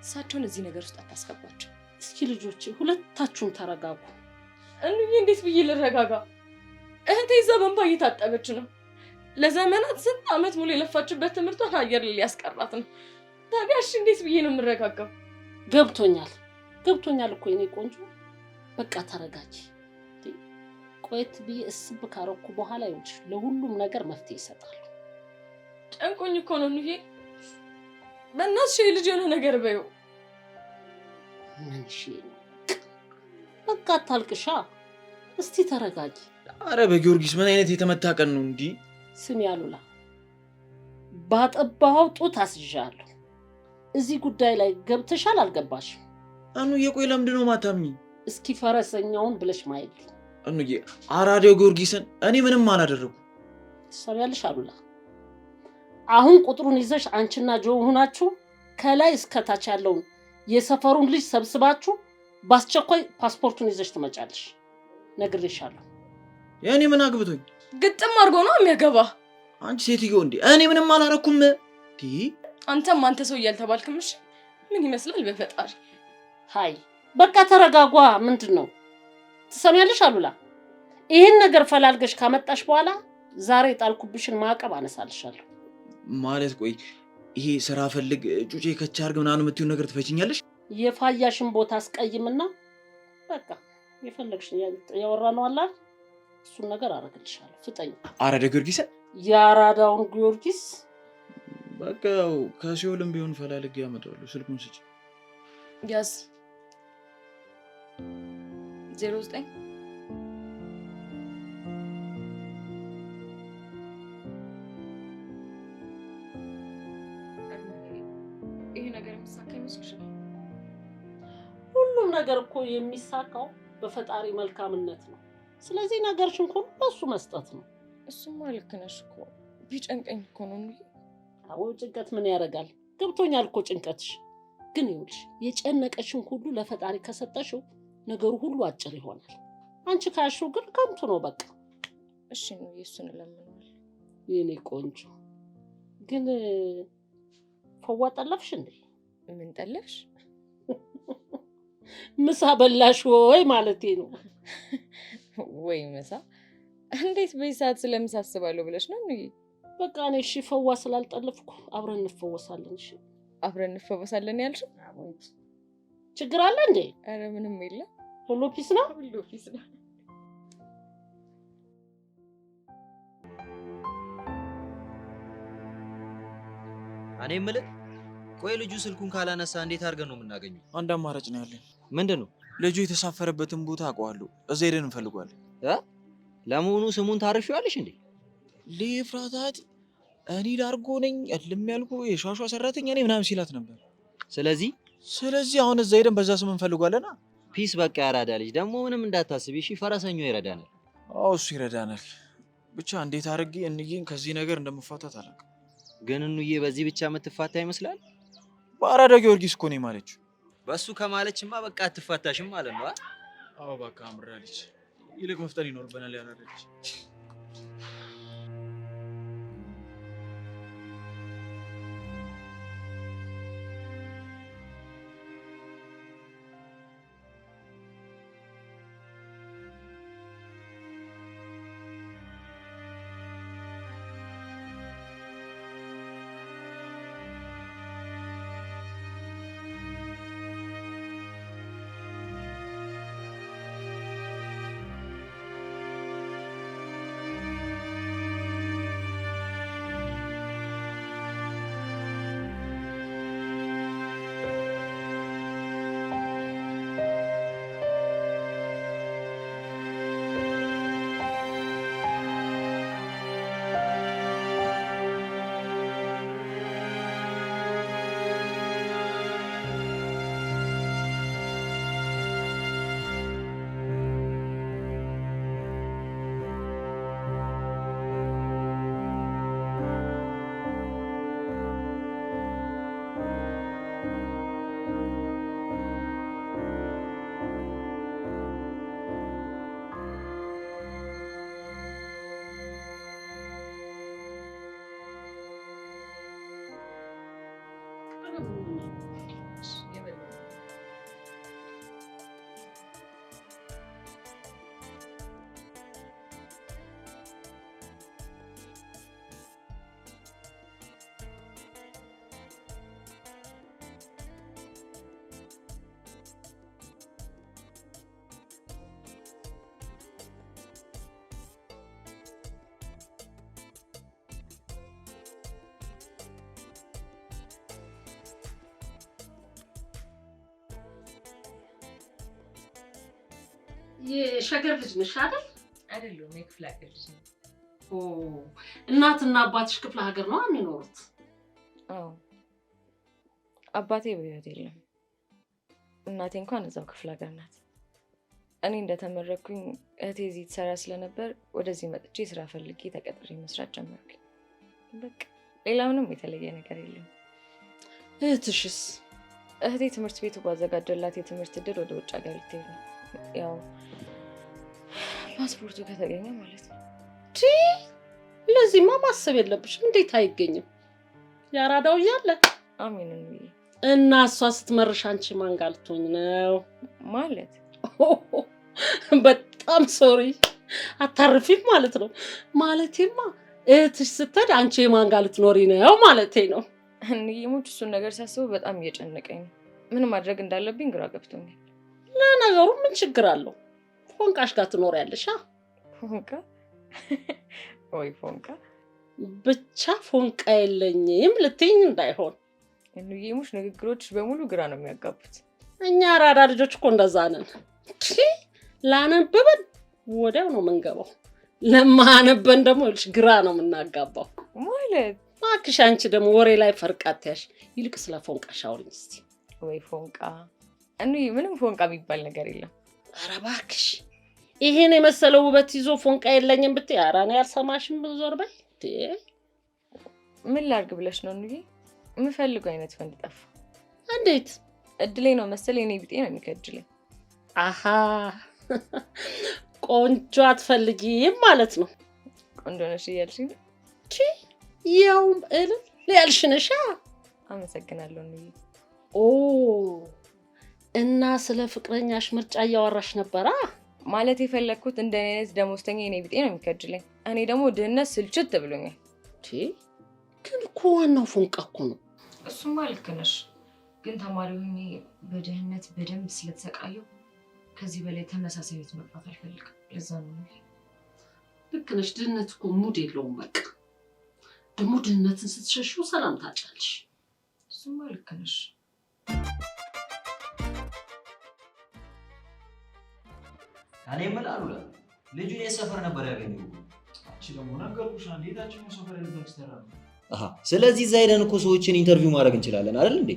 እሳቸውን እዚህ ነገር ውስጥ አታስገባቸው። እስኪ ልጆቼ ሁለታችሁም ተረጋጉ። እንዬ እንዴት ብዬ ልረጋጋ? እህቴ እዛ በእንባ እየታጠበች ነው። ለዘመናት ስንት ዓመት ሙሉ የለፋችበት ትምህርቷን አየር ላይ ሊያስቀራት ነው። ታዲያ እሺ እንዴት ብዬ ነው የምረጋጋው? ገብቶኛል እኮ የኔ ቆንጆ። በቃ ተረጋጊ። ቆየት ብዬ እስብ ካረኩ በኋላ ይኸውልሽ ለሁሉም ነገር መፍትሄ ይሰጣል። ጨንቆኝ እኮ ነው እንዬ። በእናትሽ ልጅ የሆነ ነገር በይው። ምን እሺ በቃ አታልቅሻ። እስቲ ተረጋጊ። አረ በጊዮርጊስ ምን አይነት የተመታ ቀን ነው እንዴ? ስሚ አሉላ፣ ባጠባው ጡት አስይዣለሁ። እዚህ ጉዳይ ላይ ገብተሻል አልገባሽም? ኑዬ ቆይ ለምንድን ነው የማታምኚኝ? እስኪ ፈረሰኛውን ብለሽ ማየት። ኑዬ አራዲዮ ጊዮርጊስን እኔ ምንም አላደረኩ። ትሰሚያለሽ አሉላ፣ አሁን ቁጥሩን ይዘሽ አንቺና ጆ ሆናችሁ ከላይ እስከ ታች ያለውን የሰፈሩን ልጅ ሰብስባችሁ በአስቸኳይ ፓስፖርቱን ይዘሽ ትመጫለሽ። ነግሬሻለሁ። የእኔ ምን አግብቶኝ? ግጥም አድርጎ ነው የሚያገባ። አንቺ ሴትዮ እንዴ እኔ ምንም አላረኩም። አንተም አንተ ሰው እያልተባልክም። እሺ ምን ይመስላል በፈጣሪ። ሃይ በቃ ተረጋጓ። ምንድን ነው ትሰሚያለሽ አሉላ? ይህን ነገር ፈላልገሽ ካመጣሽ በኋላ ዛሬ ጣልኩብሽን ማዕቀብ አነሳልሻለሁ። ማለት ቆይ ይሄ ስራ ፈልግ ጩጬ ከቻርግ ምናምን የምትይው ነገር ትፈችኛለሽ? የፋያሽን ቦታ አስቀይምና በቃ የፈለግሽኝ ያወራነው አለ እሱን ነገር አረግልሻለሁ። ፍጠኝ። አራዳ ጊዮርጊስ ያራዳውን ጊዮርጊስ በቃ ከሲኦልም ቢሆን ፈላልጌ ያመጣሉ። ስልኩን ስጪ። ያዝ 09 ይሄ ነገር የሚሳካ ይመስልሻል? ሁሉም ነገር እኮ የሚሳካው በፈጣሪ መልካምነት ነው። ስለዚህ ነገርሽን ሁሉ ለሱ መስጠት ነው። እሱማ ልክ ነሽ እኮ ቢጨንቀኝ እኮ ነው እንዴ። አዎ ጭንቀት ምን ያደርጋል? ገብቶኛል እኮ ጭንቀትሽ። ግን ይኸውልሽ የጨነቀሽን ሁሉ ለፈጣሪ ከሰጠሽው ነገሩ ሁሉ አጭር ይሆናል። አንቺ ካሽው ግን ከንቱ ነው በቃ። እሺ ነው እሱን ለምንዋል። የኔ ቆንጆ ግን ፈዋ ጠለፍሽ እንዴ? ምን ጠለፍሽ? ምሳ በላሽ ወይ ማለቴ ነው። ወይ ምሳ እንዴት በይሳት ስለምሳስባለሁ ብለሽ ነው እንዴ? በቃ እኔ እሺ ፈዋ ስላልጠለፍኩ አብረን እንፈወሳለን። እሺ አብረን እንፈወሳለን ያልሽ? ችግር አለ እንዴ? አረ ምንም የለም። ሁሉ ፒስ ነው። ሁሉ ፒስ ነው። እኔ የምልህ ቆይ ልጁ ስልኩን ካላነሳ እንዴት አድርገን ነው የምናገኘው? አንድ አማራጭ ነው ያለን። ምንድነው? ልጁ የተሳፈረበትን ቦታ አውቀዋለሁ። እዛ ሄደን እንፈልጓለን። ለመሆኑ ስሙን ታርፊዋለሽ እንዴ? ለፍራታት እኔ ዳርጎ ነኝ እልም ያልኩ የሻሿ ሰራተኛ ነኝ ምናምን ሲላት ነበር። ስለዚህ አሁን እዛ ሄደን በዛ ስም እንፈልጓለና ፒስ በቃ ያራዳ ልጅ ደግሞ ምንም እንዳታስቢ እሺ። ፈረሰኛው ይረዳናል። አዎ እሱ ይረዳናል። ብቻ እንዴት አድርጌ እንዬን ከዚህ ነገር እንደምፋታት አላውቅም። ግን እንዬ በዚህ ብቻ የምትፋታ ይመስላል? በአራዳ ጊዮርጊስ እኮ ነው ማለች። በሱ ከማለችማ በቃ አትፋታሽም ማለት ነው። አዎ በቃ አምራለች። ይልቅ መፍጠን ይኖርብናል ያራዳች። የሸገር ልጅ ነሽ አይደል? አይደለም የክፍለ ሀገር ልጅ ነኝ። እናትና አባትሽ ክፍለ ሀገር ነው የሚኖሩት? አዎ አባቴ በህይወት የለም። እናቴ እንኳን እዛው ክፍለ ሀገር ናት። እኔ እንደተመረኩኝ እህቴ እዚህ ትሰራ ስለነበር ወደዚህ መጥቼ ስራ ፈልጌ ተቀጥሬ መስራት ጀመርኩኝ። በቃ ሌላ ምንም የተለየ ነገር የለም። እህትሽስ? እህቴ ትምህርት ቤቱ ባዘጋጀላት የትምህርት እድል ወደ ውጭ ሀገር ልትሄድ ነው። ያው ፓስፖርቱ ከተገኘ ማለት ነው። ለዚህማ ማሰብ የለብሽም። እንዴት አይገኝም? ያራዳው እያለ አሜን እና እሷ ስትመርሽ አንቺ ማን ጋር ልትሆኝ ነው ማለት? በጣም ሶሪ አታርፊም ማለት ነው። ማለቴማ እህትሽ ስትሄድ አንቺ ማን ጋር ልትኖሪ ነው ማለቴ ነው። እንዬ ሙች እሱን ነገር ሳስበው በጣም እየጨነቀኝ ነው። ምን ማድረግ እንዳለብኝ ግራ ገብቶኛል። ለነገሩ ምን ችግር አለው? ፎንቃሽ ጋር ትኖሪያለሽ። ፎንቃ ወይ ፎንቃ ብቻ ፎንቃ የለኝም ልትይኝ እንዳይሆን። እንዬሙሽ ንግግሮች በሙሉ ግራ ነው የሚያጋቡት። እኛ አራዳ ልጆች እኮ እንደዛ ነን። ላነበበን ወዲያው ነው የምንገባው፣ ለማነበን ደግሞ ይልሽ ግራ ነው የምናጋባው። ማለት እባክሽ አንቺ ደግሞ ወሬ ላይ ፈርቃትያሽ። ይልቅ ስለ ፎንቃሽ አውሪኝ እስቲ። ወይ ፎንቃ እንዬ ምንም ፎንቃ የሚባል ነገር የለም። ኧረ እባክሽ ይሄን የመሰለው ውበት ይዞ ፎንቃ የለኝም ብትይ ኧረ እኔ አልሰማሽም። ዞር በይ። ምን ላድርግ ብለሽ ነው እንዬ? የምፈልገው አይነት ወንድ ጠፋ። እንዴት? እድሌ ነው መሰለኝ እኔ ቢጤ ነው የሚከጅለኝ። አሃ ቆንጆ አትፈልጊም ማለት ነው። ቆንጆ ነሽ እያልሽኝ ነው? ያውም እልል ያልሽ ነሽ። አመሰግናለሁ እንዬ። ኦ እና ስለ ፍቅረኛሽ ምርጫ እያወራሽ ነበራ? ማለት የፈለግኩት እንደኔ አይነት ደሞዝተኛ የኔ ቢጤ ነው የሚከጅለኝ። እኔ ደግሞ ድህነት ስልችት ብሎኛል። ግን እኮ ዋናው ፎንቃ እኮ ነው። እሱማ ልክ ነሽ። ግን ተማሪ ሆኜ በድህነት በደንብ ስለተሰቃየሁ ከዚህ በላይ ተመሳሳይ ህይወት መግባት አልፈልግም። ለዛ ነው። ልክ ነሽ። ድህነት እኮ ሙድ የለውም። በቃ ደግሞ ድህነትን ስትሸሽው ሰላም ታጫለሽ። እሱማ ልክ ነሽ። እኔ እምላለሁ ልጁን የሰፈር ነበር ያገኘው። አንቺ ደግሞ ነገርኩሽ አንዴ ታችን ሰፈር ያለበት ተራ ነው። አሃ ስለዚህ እዛ ሄደን እኮ ሰዎችን ኢንተርቪው ማድረግ እንችላለን አይደል እንዴ?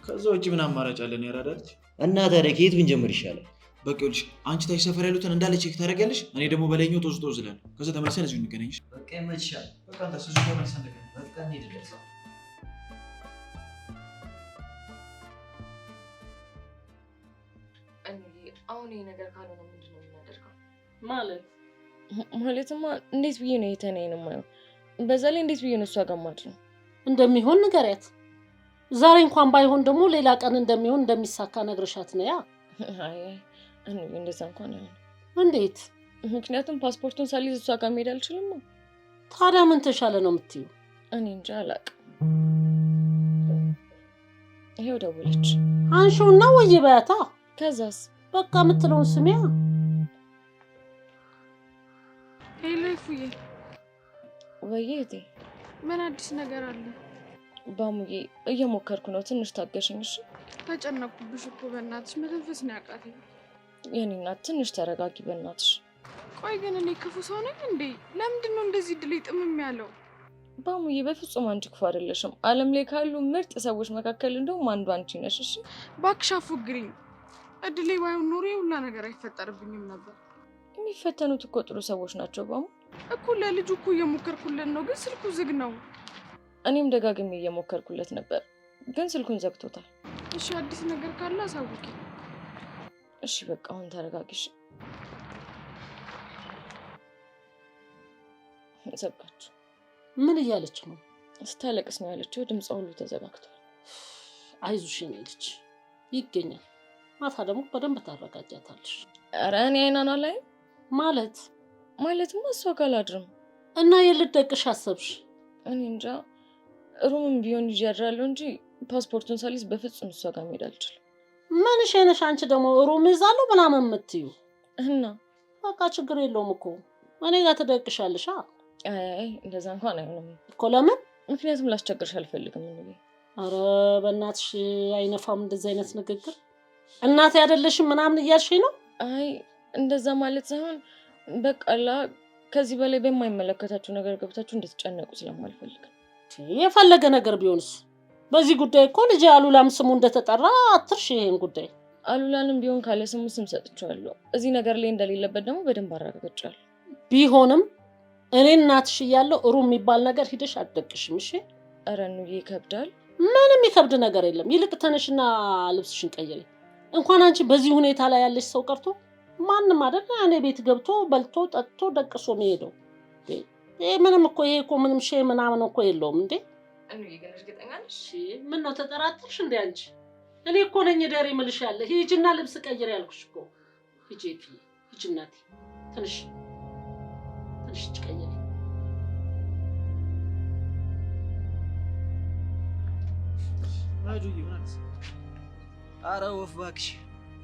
ከዛ ውጪ ምን አማራጭ አለን? ያራዳልች እና ታዲያ ከየት ብንጀምር ይሻላል? በቃ ይኸውልሽ አንቺ ታች ሰፈር ያሉትን እንዳለ ቼክ ታደርጊያለሽ። እኔ ደግሞ በላይኛው ጦዝ እላለሁ። ከዛ ተመልሰን እዚሁ እንገናኝሽ። በቃ ይመችሻል። በቃ አንተ እዚሁ ተመልሰን እንገናኝ። በቃ እንሂድለት። አሁን ይሄ ነገር ካልሆነ ምንድን ነው የምናደርገው? ማለትማ እንዴት ብዬ ነው የተነይን የማየው? በዛ ላይ እንዴት ብዬ ነው እሷ ጋር ማድረው? እንደሚሆን ንገሪያት። ዛሬ እንኳን ባይሆን ደግሞ ሌላ ቀን እንደሚሆን እንደሚሳካ ነግረሻት ነው። ያ አይ እንደዛ እንኳን አይሆንም። እንዴት? ምክንያቱም ፓስፖርቱን ሳልይዝ እሷ ጋር መሄድ አልችልም። ታዲያ ምን ተሻለ ነው የምትይው? እኔ እንጃ አላውቅም። ይሄው ደውለች። አንሺውና ወይ በያታ። ከዛስ? በቃ የምትለውን ስሚያ። ሄሎ ይፉዬ። ወይዬ እቴ ምን አዲስ ነገር አለ? ባሙዬ እየሞከርኩ ነው። ትንሽ ታገሽኝ እሺ? ተጨነኩብሽ እኮ በእናትሽ። መተንፈስ ነው ያቃተኝ። የኔ እናት ትንሽ ተረጋጊ በእናትሽ። ቆይ ግን እኔ ክፉ ሰው ነኝ እንዴ? ለምንድን ነው እንደዚህ ድል ጥምም ያለው? ባሙዬ በፍጹም አንቺ ክፉ አይደለሽም። ዓለም ላይ ካሉ ምርጥ ሰዎች መካከል እንደውም አንዱ አንቺ ነሽ። እሺ እባክሽ አትፎግሪኝ። እድሌ ባይሆን ኖሮ ሁላ ነገር አይፈጠርብኝም ነበር። የሚፈተኑት እኮ ጥሩ ሰዎች ናቸው ባሙ። እኮ ለልጁ እኮ እየሞከርኩለት ነው፣ ግን ስልኩ ዝግ ነው። እኔም ደጋግሜ እየሞከርኩለት ነበር፣ ግን ስልኩን ዘግቶታል። እሺ አዲስ ነገር ካለ አሳውቂ። እሺ በቃ አሁን ተረጋጊሽ። ዘጋችሁ። ምን እያለች ነው? ስታለቅስ ነው ያለችው። ድምጿ ሁሉ ተዘጋግቷል። አይዞሽ የኔ ልጅ ይገኛል። ማታ ደግሞ በደንብ ታረጋጊያታለሽ። ኧረ እኔ አይናኗ ላይ ማለትማ እሷ ጋር አላድርም። እና የልትደቅሽ አሰብሽ? እኔ እንጃ። ሩምም ቢሆን ይዤ አድራለሁ እንጂ ፓስፖርቱን ሳልይዝ በፍጹም እሷ ጋር መሄድ አልችልም። ምንሽ ነሽ አንቺ ደግሞ ሩም ይዛለሁ ምናምን የምትዩ? እና በቃ ችግር የለውም እኮ እኔ ጋር ትደቅሻለሽ። አይ እንደዛ እንኳን አይሆንም እኮ። ለምን? ምክንያቱም ላስቸግርሽ አልፈልግም። ኧረ በእናትሽ አይነፋም እንደዚህ አይነት ንግግር። እናቴ አይደለሽም ምናምን እያልሽኝ ነው? አይ እንደዛ ማለት ሳይሆን በቃላ ከዚህ በላይ በማይመለከታችሁ ነገር ገብታችሁ እንድትጨነቁ ስለማልፈልግ። የፈለገ ነገር ቢሆንስ? በዚህ ጉዳይ እኮ ልጅ አሉላም ስሙ እንደተጠራ አትርሽ። ይሄን ጉዳይ አሉላንም ቢሆን ካለ ስሙ ስም ሰጥቼዋለሁ። እዚህ ነገር ላይ እንደሌለበት ደግሞ በደንብ አረጋግጫለሁ። ቢሆንም እኔ እናትሽ እያለሁ ሩም የሚባል ነገር ሂደሽ አትደቅሽም። እሺ? ኧረ ነው ይከብዳል። ምንም ይከብድ ነገር የለም። ይልቅ ተነሽና ልብስሽን ቀይሪ። እንኳን አንቺ በዚህ ሁኔታ ላይ ያለሽ ሰው ቀርቶ ማንም አይደል እኔ ቤት ገብቶ በልቶ ጠጥቶ ደቅሶ የሚሄደው። ይሄ ምንም እኮ ይሄ እኮ ምንም ሼም ምናምን እኮ የለውም እንዴ። እኔ ግን እርግጠኛ ነሽ? ምን ነው ተጠራጠርሽ እንዴ አንቺ? እኔ እኮ ነኝ ደሬ ምልሽ ያለ ሂጂና ልብስ ቀይሪ ያልኩሽ እኮ። ሂጂ እናቴ ትንሽ ቀይሪ። አጁ ይሆናል ኧረ ወፍ እባክሽ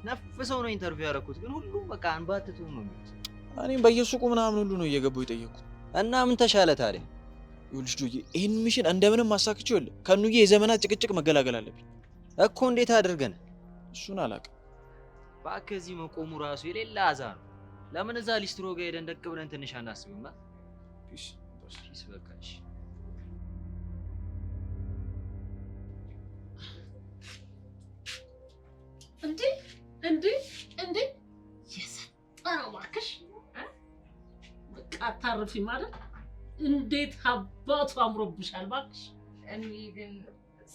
ነፍ ሰው ነው ኢንተርቪው ያደረኩት፣ ግን ሁሉም በቃ አንባትቱ ነው የሚሉት። እኔም በየሱቁ ምናምን ሁሉ ነው እየገባሁ የጠየኩት። እና ምን ተሻለ ታዲያ? ይኸውልሽ ጆዬ ይሄን ሚሽን እንደምንም አሳክቼው የለ ከኑዬ የዘመናት ጭቅጭቅ መገላገል አለብኝ እኮ። እንዴት አድርገን? እሱን አላውቅም። እባክህ እዚህ መቆሙ ራሱ የሌላ አዛ ነው። ለምን እዛ ሊስትሮ ጋር ሄደን ደቅ ብለን ትንሽ አናስብም? ፒስ በቃ እሺ። እንዴ የሰጠነው እባክሽ በቃ አታርፊ ማለት እንዴት አባቱ አምሮብሻል እባክሽ። እኔ ግን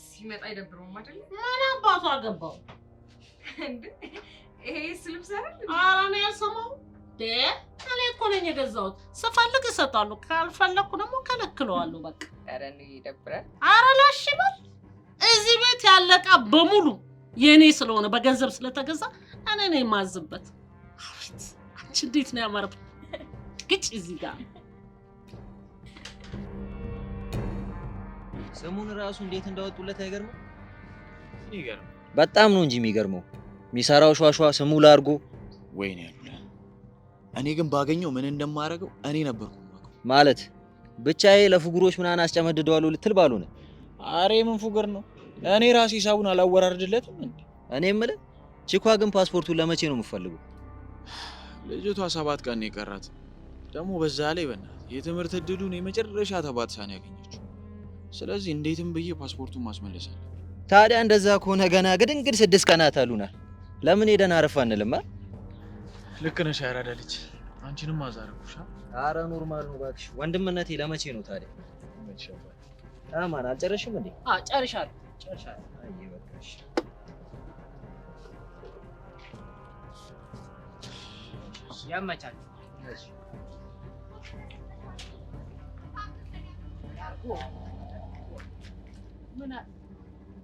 ሲመጣ አይደብረውም አይደል? ምን አባቱ አገባው እንዴ? ይሄ ስልም ሰራል? ኧረ እኔ አልሰማሁም። እኔ እኮ ነኝ የገዛሁት። ስፈልግ እሰጣለሁ፣ ካልፈለኩ ደግሞ ከለክለዋለሁ። በቃ ኧረ እኔ ይደብራል። ኧረ ላሽ በል። እዚህ ቤት ያለ ዕቃ በሙሉ የኔ ስለሆነ በገንዘብ ስለተገዛ እኔ ነኝ የማዝበት። አቤት አንቺ እንዴት ነው ያማረብ! ግጭ እዚህ ጋር ስሙን ራሱ እንዴት እንዳወጡለት አይገርምም? ይገርም። በጣም ነው እንጂ የሚገርመው። የሚሰራው ሿሿ ስሙ ላርጎ። ወይኔ ያሉላ እኔ ግን ባገኘው ምን እንደማደርገው እኔ ነበርኩ ማለት ብቻዬ ለፍጉሮች ምናምን አስጨመድደዋለሁ ልትል ባልሆነ። አሬ ምን ፉገር ነው? እኔ ራሴ ሂሳቡን አላወራርድለትም እንዴ? እኔ የምልህ ቺኳ ግን ፓስፖርቱን ለመቼ ነው የምትፈልገው? ልጅቷ 7 ቀን የቀራት ደግሞ በዛ ላይ በእናትህ የትምህርት እድሉን የመጨረሻ ተባትሳ ነው ያገኘችው። ስለዚህ እንዴትም ብዬ ፓስፖርቱን ማስመለስ አለ። ታዲያ እንደዛ ከሆነ ገና ግድንግድ 6 ቀናት አሉናል። ለምን ሄደን አረፍ አንልም? ልክ ነሽ ያራዳ ልጅ። አንቺንም አዛረኩሽ። ኧረ ኖርማል ነው እባክሽ። ወንድምነቴ ለመቼ ነው ታዲያ? አማን አልጨረሽም እንዴ? ጨርሻለሁ። አይ በቃሽ። ያመቻል። ምን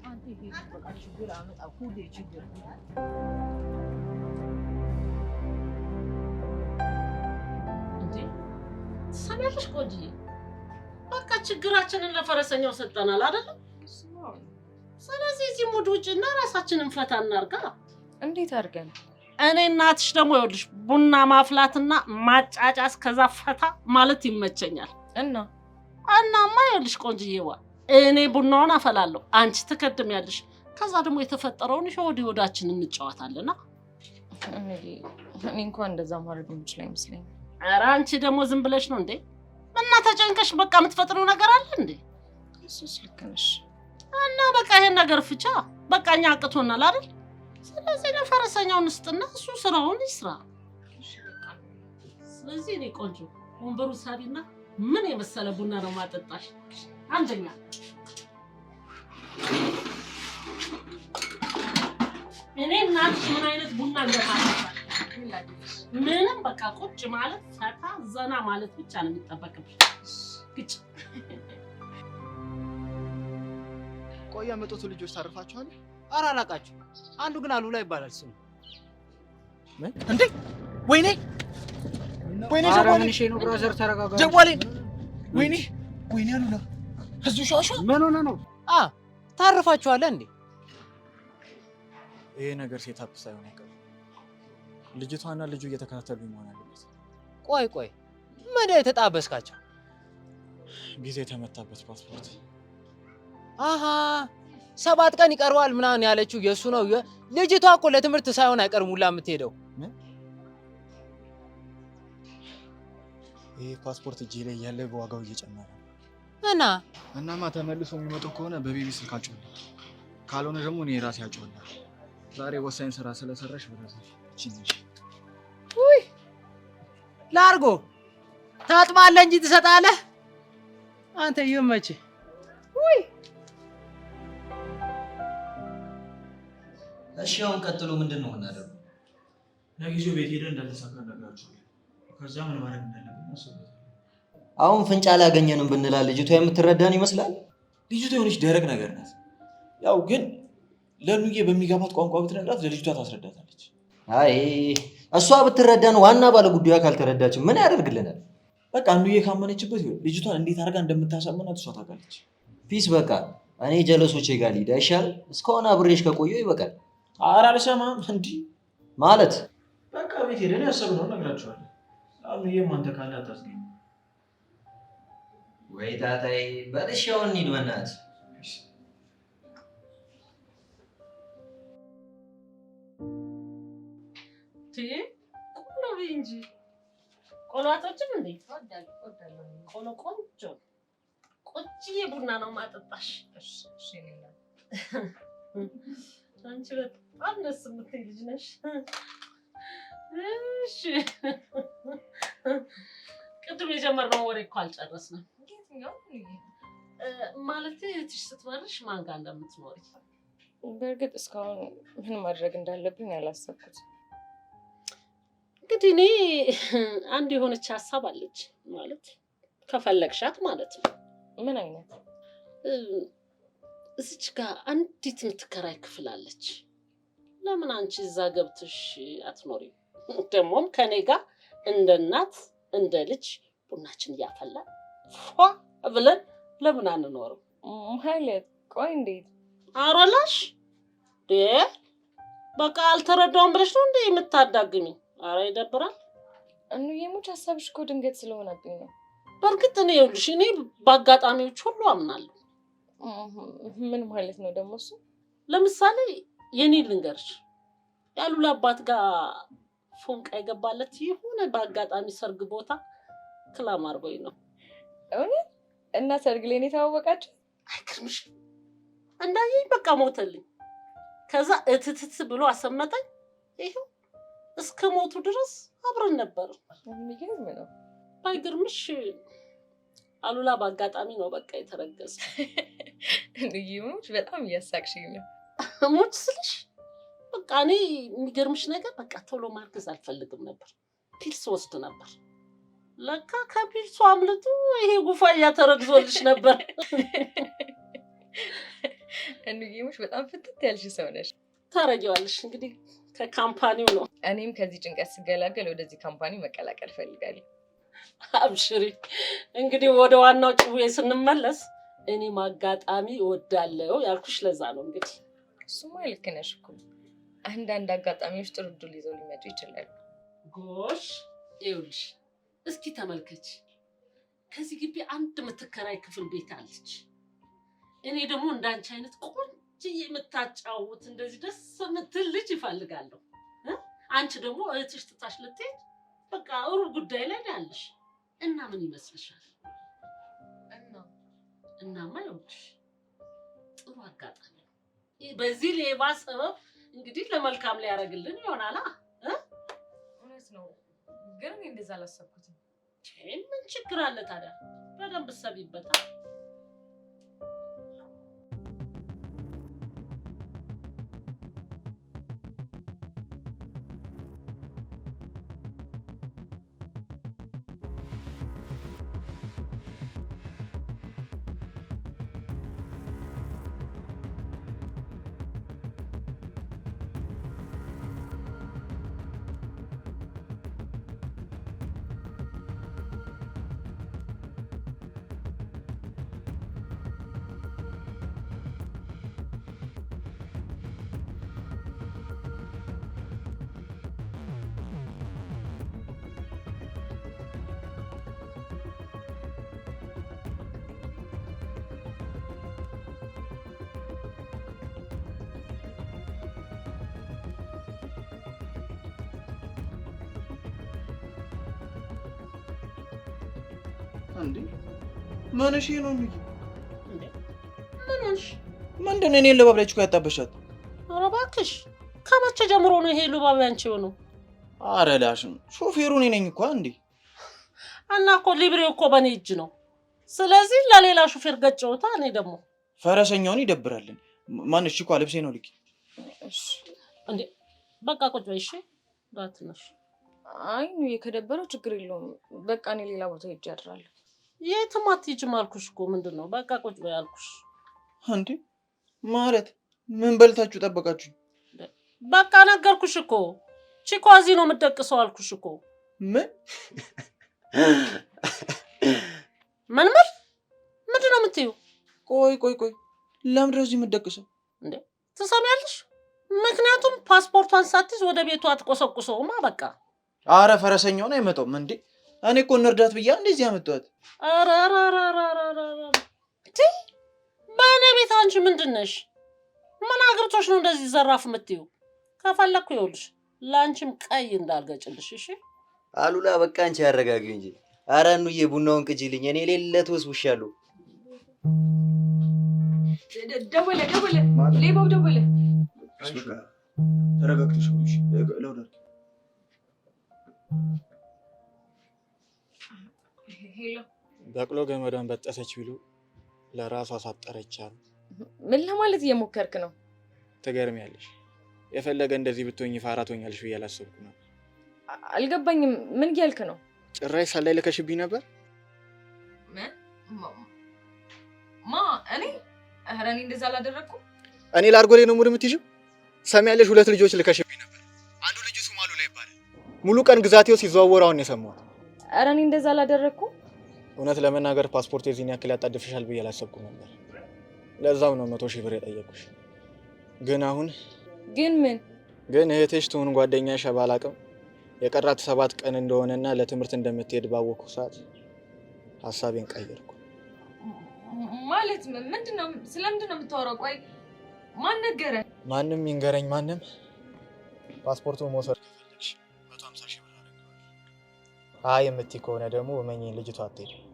አንተ ይሄ በቃ ችግር አመጣ ሁሌ ችግር እንዴ ሰማሽ ቆንጆ በቃ ችግራችንን ለፈረሰኛው ሰጠናል አይደል? ስለዚህ እዚህ ሙድ ውጭና ራሳችንን ፈታ እናርጋ። እንዴት አድርገን? እኔ እናትሽ ደግሞ ይኸውልሽ ቡና ማፍላትና ማጫጫስ ከዛ ፈታ ማለት ይመቸኛል። እናማ ይኸውልሽ ቆንጆዬዋ እኔ ቡናውን አፈላለሁ፣ አንቺ ትከድሚያለሽ። ከዛ ደግሞ የተፈጠረውን ሆዲ ሆዳችንን እንጫወታለና። እኔ እንኳን እንደዛ ማድረግ የምችል አይመስለኝም። ኧረ አንቺ ደግሞ ዝም ብለሽ ነው እንዴ? እና ተጨንቀሽ በቃ የምትፈጥሪው ነገር አለ እንዴ? እሱስ ልክ ነሽ። እና በቃ ይሄን ነገር ፍቻ። በቃ እኛ አቅቶናል አይደል? ስለዚህ ለፈረሰኛው ንስጥና እሱ ስራውን ይስራ። ስለዚህ እኔ ቆንጆ ወንበሩ ሳቢና ምን የመሰለ ቡና ነው ማጠጣሽ። አንደኛ እኔ እናትሽ ምን አይነት ቡና እንደታጠጣ ምንም በቃ ቁጭ ማለት ፈታ ዘና ማለት ብቻ ነው የሚጠበቅብሽ። ግጭ ቆይ ያመጡት ልጆች ታርፋቸዋል? ኧረ አላውቃቸው። አንዱ ግን አሉላ ይባላል ስሙ። ምን እንዴ? ወይኔ ጀዋሌ ነው ብራዘር፣ ተረጋጋ። ጀዋሌ ወይኔ አሉላ እዚሁ ሻሻ ምን ሆነ ነው? ታርፋቸዋል እንዴ? ይሄ ነገር ሴታፕ ሳይሆን አይቀርም። ልጅቷና ልጁ እየተከታተሉ መሆን አለበት። ቆይ ምን የተጣበስካቸው? ጊዜ የተመታበት ፓስፖርት። 7 ቀን ይቀርዋል ምናምን ያለችው የሱ ነው። ልጅቷ እኮ ለትምህርት ሳይሆን አይቀርም ሁላ የምትሄደው። ይሄ ፓስፖርት እጄ ላይ ያለ በዋጋው እየጨመረ እናማ ተመልሶ የሚመጡ ከሆነ በቤቢ ስልካቸው ካልሆነ ደግሞ እኔ ራሴ አጫውላለሁ። ዛሬ ወሳኝ ስራ ስለሰራሽ በራስሽ እቺ ውይ ላርጎ ታጥባለህ እንጂ ትሰጣለህ አንተ። ይመችህ። ውይ እሺ አሁን ቀጥሎ ምንድን ነው የምናደርገው? ለጊዜው ቤት ሄደን እንዳልተሳካ ነግራችኋለሁ። ከዛ ምን ማድረግ እንዳለብን አስበው። አሁን ፍንጭ አላገኘንም ብንላ ልጅቷ የምትረዳን ይመስላል? ልጅቷ የሆነች ደረቅ ነገር ናት። ያው ግን ለኑዬ በሚገባት ቋንቋ ብትነግራት ለልጅቷ ታስረዳታለች። አይ እሷ ብትረዳን ዋና ባለ ጉዳዩ ካልተረዳችን ምን ያደርግልናል? በቃ ኑዬ ካመነችበት ይሁን። ልጅቷን እንዴት አድርጋ እንደምታሳምናት እሷ ታውቃለች። ፒስ በቃ እኔ ጀለሶቼ ጋር ልሂድ አይሻልም? እስካሁን አብሬሽ ከቆየሁ ይበቃል። ኧረ አልሰማም እንዴ ማለት በቃ ቤት ሄደን ያሰብነውን እነግራቸዋለሁ። አሁን አንተ ካለ አታስገኝ። ወይ ታታይ በልሻው እንሂድ በእናትህ። ቆሎ ብይ እንጂ ቆሎ አትወጪም እንዴ? ቆሎ ቆንጆ ቆንጆዬ ቡና ነው ማጠጣሽ። አንቺ በጣም ደስ የምትይ ልጅ ነሽ። እሺ ቅድም የጀመርነው ወሬ እኮ አልጨረስንም። ማለት እህትሽ ስትመርሽ ማን ጋር እንደምትኖሪ። በእርግጥ እስካሁን ምን ማድረግ እንዳለብኝ አላሰብኩት። እንግዲህ እኔ አንድ የሆነች ሀሳብ አለች፣ ማለት ከፈለግሻት ማለት ነው። ምን አይነት? እዚች ጋር አንዲት የምትከራይ ክፍል አለች። ለምን አንቺ እዛ ገብተሽ አትኖሪም? ደግሞም ከኔ ጋር እንደ እናት እንደ ልጅ ቡናችን እያፈላን ፏ ብለን ለምን አንኖርም? ማለት ቆይ እንዴት አሮላሽ በቃ አልተረዳውም ብለሽ ነው እንዴ የምታዳግሚ? አረ ይደብራል። የሙች ሀሳብሽ እኮ ድንገት ስለሆነብኝ ነው። በእርግጥ እኔ ይኸውልሽ እኔ በአጋጣሚዎች ሁሉ አምናለሁ። ምን ማለት ነው ደግሞ እሱ? ለምሳሌ የኔ ልንገርሽ፣ ያሉላ አባት ጋር ፎንቃ የገባለት የሆነ በአጋጣሚ ሰርግ ቦታ ክላም አርጎኝ ነው። እውነት? እና ሰርግ ላይ ነው የተዋወቃችሁ? አይገርምሽ? እንዳየኝ በቃ ሞተልኝ። ከዛ እትትት ብሎ አሰመጠኝ። ይሄው እስከ ሞቱ ድረስ አብረን ነበር። የሚገርም ነው። ባይገርምሽ አሉላ በአጋጣሚ ነው በቃ የተረገዘ። ሙች በጣም እያሳቅሽኝ ነው። ሙች ስልሽ በቃ እኔ የሚገርምሽ ነገር በቃ ቶሎ ማርገዝ አልፈልግም ነበር። ፒልስ ወስድ ነበር። ለካ ከፒልሱ አምልጡ ይሄ ጉፋያ ተረግዞልሽ ነበር። ሙች በጣም ፍትት ያልሽ ሰው ነሽ። ታረጊዋለሽ እንግዲህ ከካምፓኒው ነው። እኔም ከዚህ ጭንቀት ስገላገል ወደዚህ ካምፓኒ መቀላቀል ፈልጋለሁ። አብሽሪ። እንግዲህ ወደ ዋናው ጭዌ ስንመለስ እኔም አጋጣሚ እወዳለሁ ያልኩሽ ለዛ ነው። እንግዲህ እሱማ ልክ ነሽ እኮ አንዳንድ አጋጣሚዎች ጥሩ ዕድል ይዘው ሊመጡ ይችላሉ። ጎሽ ይኸውልሽ እስኪ ተመልከች፣ ከዚህ ግቢ አንድ የምትከራይ ክፍል ቤት አለች። እኔ ደግሞ እንዳንቺ አይነት ቆንጆ የምታጫውት እንደዚህ ደስ የምትል ልጅ ይፈልጋለሁ። አንቺ ደግሞ እህትሽ ትታሽ ልትሄድ በቃ ሩብ ጉዳይ ላይ ነው ያለሽ። እና ምን ይመስልሻል? እናማ ይኸውልሽ ጥሩ አጋጣሚ ነው። በዚህ ሌባ ሰበብ እንግዲህ ለመልካም ሊያደርግልን ይሆናል። እውነት ነው፣ ግን እኔ እንደዛ አላሰብኩትም። ምን ችግር አለ ታዲያ? በደንብ ሰቢበታል። እንዴ ማነሽ ነው የሚል እንዴ? ምን ሆንሽ? ምንድን ነው እኔን ልባብ ላይ እኮ ያጣበሻት? ኧረ እባክሽ ከመቼ ጀምሮ ነው ይሄ ልባብ ያንቺው ነው? ኧረ ላሽም ሾፌሩ እኔ ነኝ እኮ እንዴ። እና እኮ ሊብሬው እኮ በኔ እጅ ነው። ስለዚህ ለሌላ ሹፌር ገጨውታ። እኔ ደግሞ ፈረሰኛውን ይደብራልን። ማንሽ እኮ ልብሴ ነው ልቂ። እሺ እንዴ በቃ ቁጭ በይ እሺ። ዳትነሽ አይ ነው ከደበረው ችግር የለውም። በቃ እኔ ሌላ ቦታ ሄጄ አድራለሁ። የትም አትሄጂም አልኩሽ እኮ። ምንድን ነው በቃ ቁጭ በይ አልኩሽ። እንዴ ማለት ምን በልታችሁ ጠበቃችሁ? በቃ ነገርኩሽ እኮ። ቺኳ እዚህ ነው የምትደቅሰው አልኩሽ እኮ። ምን ምንድን ነው የምትይው? ቆይ ለምንድን ነው እዚህ የምትደቅሰው? እንዴ ትሰሚያለሽ? ምክንያቱም ፓስፖርቷን ሳትይዝ ወደ ቤቷ አትቆሰቁሰውማ በቃ። አረ ፈረሰኛውን አይመጣውም እንዴ? እኔ እኮ እንርዳት ብያ እንደዚህ ያመጣት። አረ በእኔ ቤት አንቺ ምንድን ነሽ? ምን አግብቶሽ ነው እንደዚህ ዘራፍ የምትይው? ከፈለኩ ይኸውልሽ ለአንቺም ቀይ እንዳልገጭልሽ እሺ። አሉላ በቃ አንቺ ያረጋጊው እንጂ። አረ እኑዬ ቡናውን ቅጂልኝ፣ እኔ ሌለ ተወስውሻለሁ። ደወለ ሌባው ደወለ። ተረጋግተሽ ሆይሽ ለውደር ሄሎ። በቅሎ ገመዷን በጠሰች ቢሉ ለራሷ አሳጠረች አሉ። ምን ለማለት እየሞከርክ ነው? ትገርሚያለሽ። የፈለገ እንደዚህ ብትሆኝ ፋራ ትሆኛለሽ ብዬ አላሰብኩም ነበር። አልገባኝም። ምን እያልክ ነው? ጭራሽ ሰላይ ልከሽብኝ ነበር? እኔ ኧረ እኔ እንደዛ አላደረኩም። እኔ ላርጎሌ ነው ሙድ የምትይዥው? ሰሚያለሽ፣ 2 ልጆች ልከሽብኝ ነበር። አንዱ ልጅ ሱማሉ ላይ ይባላል። ሙሉ ቀን ግዛቴው ሲዘዋወር አሁን የሰማሁት። ኧረ እኔ እንደዛ አላደረኩም። እውነት ለመናገር ፓስፖርት የዚህን ያክል ያጣድፍሻል ብዬ አላሰብኩም ነበር። ለዛው ነው 100,000 ብር የጠየቁሽ። ግን አሁን ግን እህትሽ ትሁን ጓደኛሽ ባላቅም የቀራት 7 ቀን እንደሆነና ለትምህርት እንደምትሄድ ባወቅኩ ሰዓት ሀሳቤን ቀየርኩ። ማለት ምንድነው? ስለምንድነው የምታወራው? ቆይ ማን ነገረ? ማንም ይንገረኝ ማንም። ፓስፖርቱን መውሰድ ከፈለግሽ 150,000 ብር አደርጋለሁ። አይ የምትይ ከሆነ ደግሞ እመኚኝ ልጅቷ አትሄድም።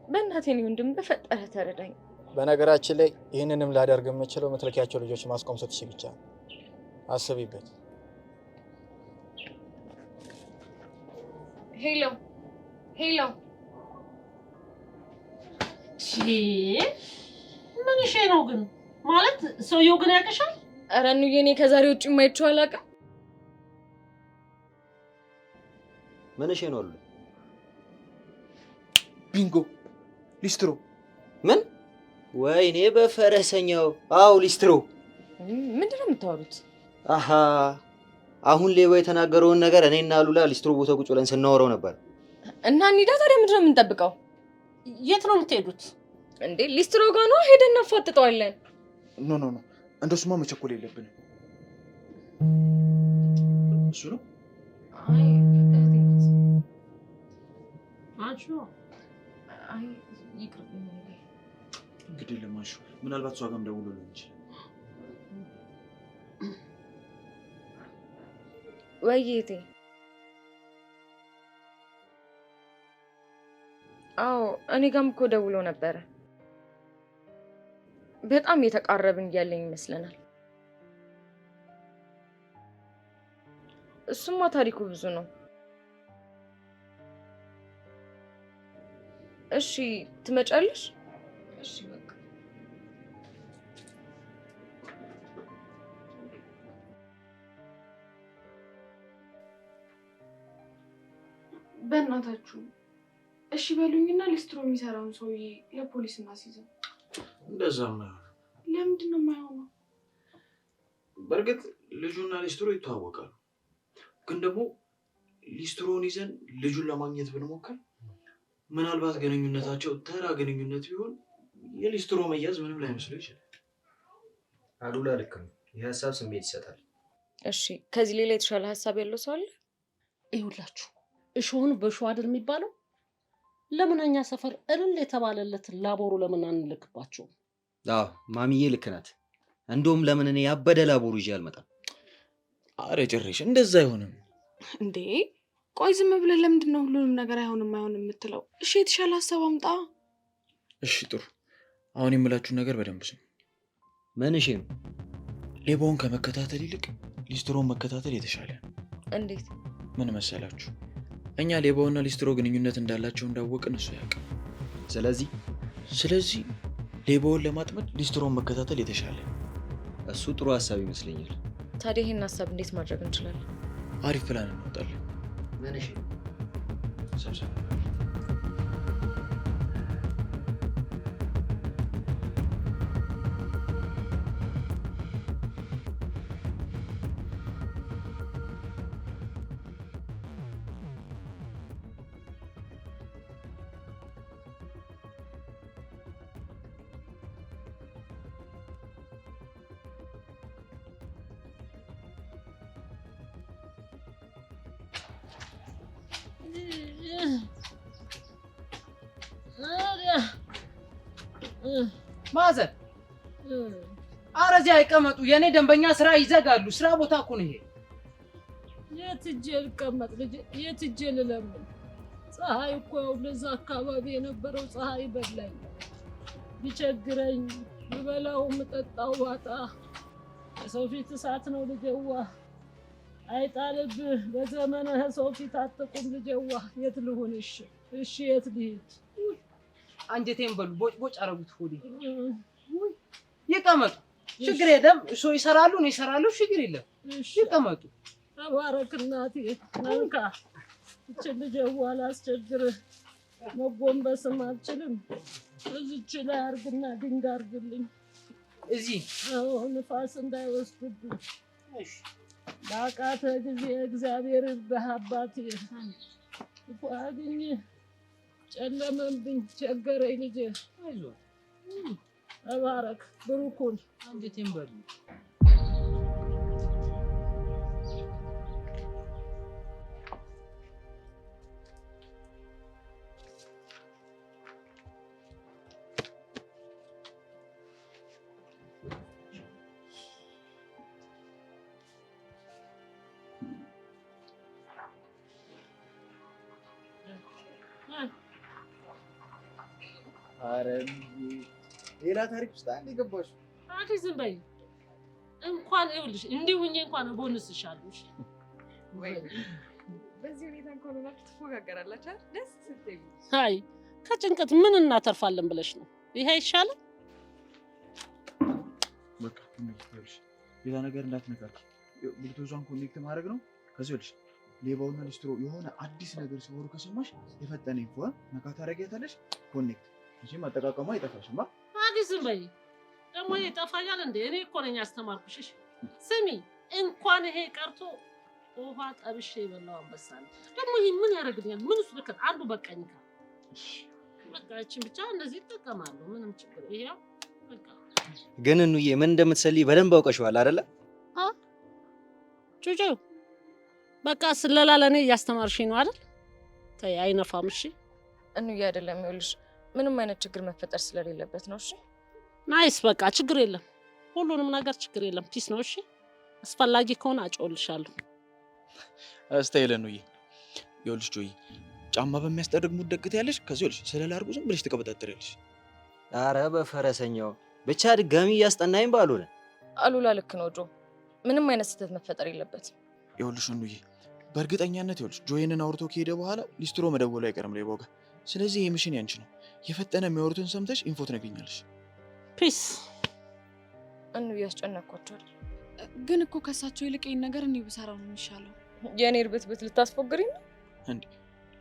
በእናቴ ነው ወንድም፣ በፈጠረ ተረዳኝ። በነገራችን ላይ ይህንንም ላደርግ የምችለው የምትልኪያቸው ልጆች ማስቆም ስትችይ ብቻ ነው። አስቢበት። ሄሎ ምን እሺ ነው ግን? ማለት ሰውየው ግን ያውቅሻል? ኧረ እኑዬ እኔ ከዛሬ ውጭ የማይቼው አላውቅም። ምን እሺ ነው? ቢንጎ ሊስትሮ። ምን? ወይኔ በፈረሰኛው። አዎ ሊስትሮ። ምንድነው የምታወሩት? አሃ አሁን ሌባው የተናገረውን ነገር እኔና አሉላ ሊስትሮ ቦታ ቁጭ ብለን ስናወራው ነበር። እና እንሂዳ ታዲያ። ምንድነው የምንጠብቀው? የት ነው የምትሄዱት እንዴ? ሊስትሮ ጋር ነው፣ ሄደን እናፋጥጠዋለን። ኖ እንደሱማ መቸኮል የለብንም። እሱ ነው እንግዲህ ለማሹ ምናልባት እሷ ጋርም ደውሎ ሊሆን ይችላል። ወይዬቴ አዎ እኔ ጋርም እኮ ደውሎ ነበረ። በጣም የተቃረብን እያለኝ ይመስለናል። እሱማ ታሪኩ ብዙ ነው። እሺ ትመጫለሽ? እሺ በቃ በእናታችሁ እሺ በሉኝና ሊስትሮ የሚሰራውን ሰውዬ ለፖሊስ እናስይዘው። እንደዛማ ለምንድን ነው የማይሆነው? በእርግጥ ልጁና ሊስትሮ ይተዋወቃሉ። ግን ደግሞ ሊስትሮን ይዘን ልጁን ለማግኘት ብንሞክር ምናልባት ግንኙነታቸው ተራ ግንኙነት ቢሆን የሊስትሮ መያዝ ምንም ላይመስለው ይችላል። አሉላ ልክ ነው። ይህ ሀሳብ ስሜት ይሰጣል። እሺ ከዚህ ሌላ የተሻለ ሀሳብ ያለው ሰው አለ? ይኸውላችሁ እሾህን በእሾህ አይደል የሚባለው? ለምን እኛ ሰፈር እልል የተባለለት ላቦሩ ለምን አንልክባቸው? አዎ ማሚዬ ልክ ናት። እንደውም ለምን እኔ ያበደ ላቦሩ ይዤ አልመጣም? አረ ጭራሽ እንደዛ አይሆንም እንዴ። ቆይ ዝም ብለን ለምንድን ነው ሁሉንም ነገር አይሆንም የምትለው? እሺ የተሻለ ሀሳብ አምጣ። እሺ ጥሩ። አሁን የምላችሁን ነገር በደንብ ስሙ። ምን እሺ ነው? ሌባውን ከመከታተል ይልቅ ሊስትሮን መከታተል የተሻለ ነው። እንዴት? ምን መሰላችሁ? እኛ ሌባውና ሊስትሮ ግንኙነት እንዳላቸው እንዳወቅን እሱ ያውቃል። ስለዚህ ሌባውን ለማጥመድ ሊስትሮን መከታተል የተሻለ ነው። እሱ ጥሩ ሀሳብ ይመስለኛል። ታዲያ ይሄን ሀሳብ እንዴት ማድረግ እንችላለን? አሪፍ ፕላን እናወጣለን። ምን እሺ ሰብሰብ ማዘር ኧረ እዚህ አይቀመጡ። የኔ ደንበኛ ስራ ይዘጋሉ። ስራ ቦታ እኮ ነው ይሄ። የት ሂጅ ልቀመጥ ልጄ? የት ሂጅ ልለምን? ፀሐይ እኮ ለዛ አካባቢ የነበረው ፀሐይ በላኝ። ቢቸግረኝ ብበላው ምጠጣው ባጣ ሰው ፊት እሳት ነው ልጄዋ። አይጣልብህ በዘመንህ ሰው ፊት አትቁም ልጄዋ። የት ልሁን? እሺ የት ልሂድ? አንጀቴን በሉ ቦጭ አረጉት ሆዴ። ይቀመጡ፣ ችግር የለም። እሱ ይሰራሉ፣ እኔ እሰራለሁ፣ ችግር የለም። ይቀመጡ። ተባረክ እናቴ። ነንካ እችን ልጄዋ ላስቸግርህ። መጎንበስም አልችልም። እዚች ላይ አርግና ድንጋይ አርግልኝ። እዚህ ንፋስ እንዳይወስድብኝ። ባቃተ ጊዜ እግዚአብሔር ይርዳህ አባቴ። አግኝ ጨለመብኝ፣ ቸገረኝ ልጄ። አይዞህ፣ ተባረክ፣ ብሩኩን። አንጀቴን በሉ። አረ ሌላ ታሪክ ውስጥ አንድ የገባሽ አንቺ ዝም በይ። እንኳን ይኸውልሽ እንዲሁ ሁኜ እንኳን ቦንስሻለሁ። ወይ በዚህ ሁኔታ እንኳን ሆናችሁ ትፎጋገራላችሁ አይደል? ደስ ስትይ። አይ ከጭንቀት ምን እናተርፋለን ብለሽ ነው? ይሄ አይሻልም? በቃ ሌላ ነገር እንዳትነካኪ። ብሉቱዟን ኮኔክት ማድረግ ነው። ከዚህ ወዲህ ሌባውና ሊስትሮ የሆነ አዲስ ነገር ሲወሩ ከሰማሽ የፈጠነ ኢንፎ ነካ ታደርጊያታለሽ። ኮኔክት እንጂ ማጠቃቀሙ አይጠፋሽማ። አዲስ በይ ደግሞ ይጠፋኛል እንዴ? እኔ እኮ ነኝ ያስተማርኩሽ። እሺ ስሚ፣ እንኳን ይሄ ቀርቶ ውሃ ጠብሼ የበላው አንበሳ ነው። ደግሞ ይሄ ምን ያደርግልኛል? ምን ውስጥ ልከት አንዱ በቃኝ ካለ በቃ እቺን ብቻ እንደዚህ ይጠቀማሉ። ምንም ችግር ይሄው በቃ። ግን እንዬ ምን እንደምትሰልይ በደንብ አውቀሽዋል አይደለ? ጩጩ በቃ ስለላ ለኔ እያስተማርሽኝ ነው አይደል? ተይ አይነፋም። እሺ እንዬ አይደለም፣ ይኸውልሽ ምንም አይነት ችግር መፈጠር ስለሌለበት ነው። እሺ ናይስ፣ በቃ ችግር የለም። ሁሉንም ነገር ችግር የለም። ፒስ ነው። እሺ አስፈላጊ ከሆነ አጮልሻለሁ። አስተይለ ነው ይኸውልሽ ጆይ ጫማ በሚያስጠርግ ሙድ ደግት ያለሽ ከዚህ ይኸውልሽ ስለላ አድርጉ ዝም ብለሽ ተቀበጣጠሪያለሽ። ኧረ በፈረሰኛው ብቻ ድጋሚ እያስጠናኝ ባልሆነ። አሉላ ልክ ነው ጆ፣ ምንም አይነት ስህተት መፈጠር የለበትም። ይኸውልሽ እንዬ በእርግጠኛነት ይኸውልሽ ጆይንን አውርቶ ከሄደ በኋላ ሊስትሮ መደወሉ አይቀርም ሌባው ጋር። ስለዚህ ይሄ ሚሽን ያንቺ ነው። የፈጠነ የሚያወሩትን ሰምተሽ ኢንፎ ትነግሪኛለሽ። ፒስ። እንዬ ያስጨነቅኳቸው አይደል? ግን እኮ ከሳቸው ይልቅ ይሄን ነገር እኔ ብሰራው ነው የሚሻለው። የኔ እርብት ልታስፎግሪኝ ነው እንዴ?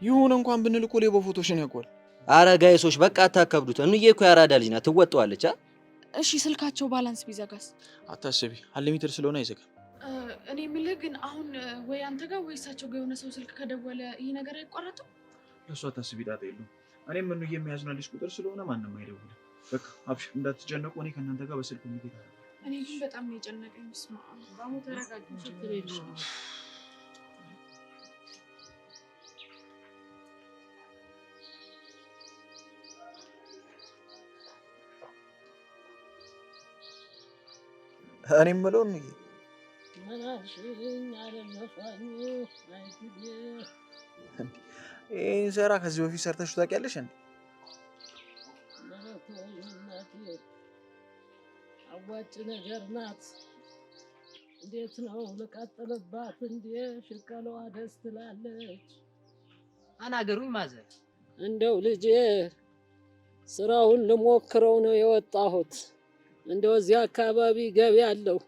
ይሁን እንኳን ብንል እኮ ሌባው ፎቶሽን ያውቀዋል። ኧረ ጋይሶች በቃ አታከብዱት። እንዬ እኮ ያራዳ ልጅ ናት፣ ትወጣዋለች። እሺ ስልካቸው ባላንስ ቢዘጋስ? አታስቢ፣ አንሊሚትድ ስለሆነ አይዘጋም። እኔ የምልህ ግን አሁን ወይ አንተ ጋር ወይ እሳቸው ጋር የሆነ ሰው ስልክ ከደወለ ይህ ነገር አይቋረጥም? ለእሱ አታስቢ፣ ጣጣ የለውም። እኔም ምኑ የሚያዝናልሽ ቁጥር ስለሆነ ማንም አይደውልም። በቃ አብሽር፣ እንዳትጨነቁ። እኔ ከእናንተ ጋር በስልክ እንዴት አለ። እኔ ግን በጣም ነው የጨነቀኝ። ስማ ባሙ ተረጋጊ፣ ችግር የለውም። እኔ የምለው ነው ይሄን ስራ ከዚህ በፊት ሰርተሽው ታውቂያለሽ እንዴ? አዋጭ ነገር ናት። እንዴት ነው ልቀጥልባት እንዴ? ሽቀለዋ ደስ ትላለች። አናገሩኝ ማዘር። እንደው ልጄ ስራውን ልሞክረው ነው የወጣሁት። እንደው እዚህ አካባቢ ገቢ አለው፣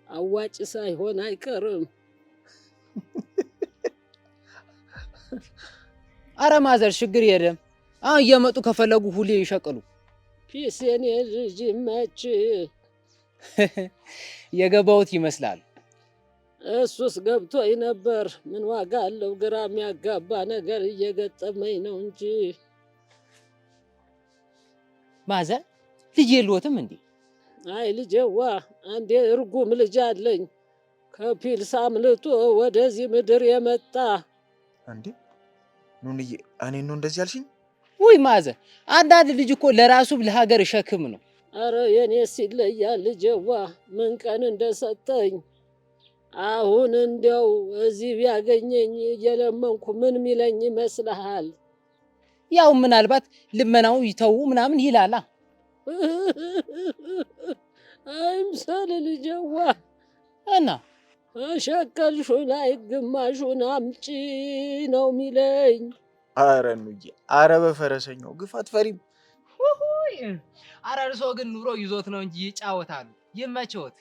አዋጭ ሳይሆን አይቀርም። አረ ማዘር ችግር የለም። አሁን እየመጡ ከፈለጉ ሁሌ ይሸቅሉ። ፒስ የኔ ልጅ መች የገባሁት ይመስላል። እሱስ ገብቶኝ ነበር። ምን ዋጋ አለው? ግራ የሚያጋባ ነገር እየገጠመኝ ነው እንጂ። ማዘር ልጅ የለዎትም እንዴ? አይ ልጄዋ አንዴ እርጉም ልጅ አለኝ፣ ከፒልስ አምልጦ ወደዚህ ምድር የመጣ። እንዴ ኑንዬ፣ እኔን ነው እንደዚህ ያልሽኝ? ውይ ማዘር፣ አንዳንድ ልጅ እኮ ለራሱ ለሀገር ሸክም ነው። አረ የኔስ ይለያል ልጄዋ ምን ቀን እንደሰጠኝ አሁን እንደው እዚህ ቢያገኘኝ እየለመንኩ ምን ሚለኝ ይመስልሃል? ያው ምናልባት ልመናው ይተው ምናምን ይላላ። አይምሰል ልጄዋ እና ሸቀልሹ ላይ ግማሹን አምጪ ነው ሚለኝ። አረ ኑዬ፣ አረ በፈረሰኛው ግፍ አትፈሪም? አረ እርሶ ግን ኑሮ ይዞት ነው እንጂ ይጫወታሉ። ይመችዎት።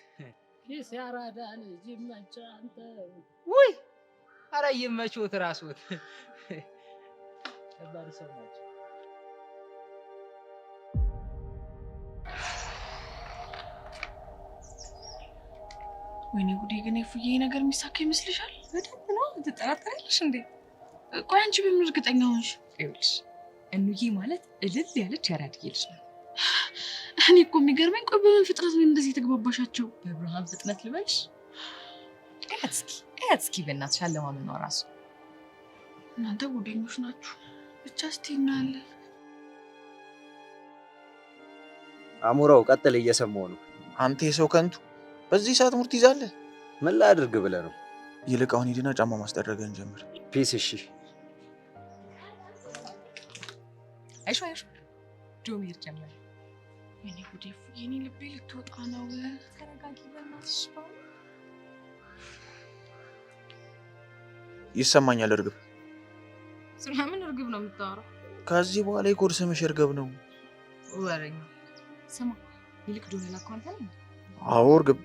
ኪስ ያራዳ ልጅ ይመችህ አንተ። ውይ አረ ይመችዎት ራስዎት። ከባድ ሰው ናቸው። ወይኔ ጉዴ! ግን የፉዬ ነገር የሚሳካ ይመስልሻል? በደንብ ነው። ትጠራጠሪያለሽ እንዴ? ቆይ አንቺ በምን እርግጠኛ ሆንሽ? ይኸውልሽ እንዬ ማለት እልል ያለች ያራድዬ ልጅ ነው። እኔ እኮ የሚገርመኝ ቆይ በምን ፍጥነት ነው እንደዚህ የተግባባሻቸው? በብርሃን ፍጥነት ልበልሽ? እያት እስኪ በእናትሽ አለማመን ነው ራሱ። እናንተ ጉደኞች ናችሁ። ብቻ እስቲ እናያለን። አሞራው ቀጥል፣ እየሰማሁ ነው። አንተ የሰው ከንቱ በዚህ ሰዓት ሙርት ይዛለህ? ምን ላድርግ ብለህ ነው? ይልቅ አሁን ሂድና ጫማ ማስጠረግን ጀምር። ፒስ። እሺ አይሾ ጆሚር ጀመረ። ወይኔ ጉዴ! የኔ ልቤ ልትወጣ ነው። ተረጋጊ በእናትሽ። ይሰማኛል እርግብ። ስለምን እርግብ ነው የምታወራው? ከዚህ በኋላ የኮድ ስምሽ እርግብ ነው። ወሬኛ ስማ፣ ይልቅ ዶላ ላከው አንተ ነህ? አዎ እርግብ፣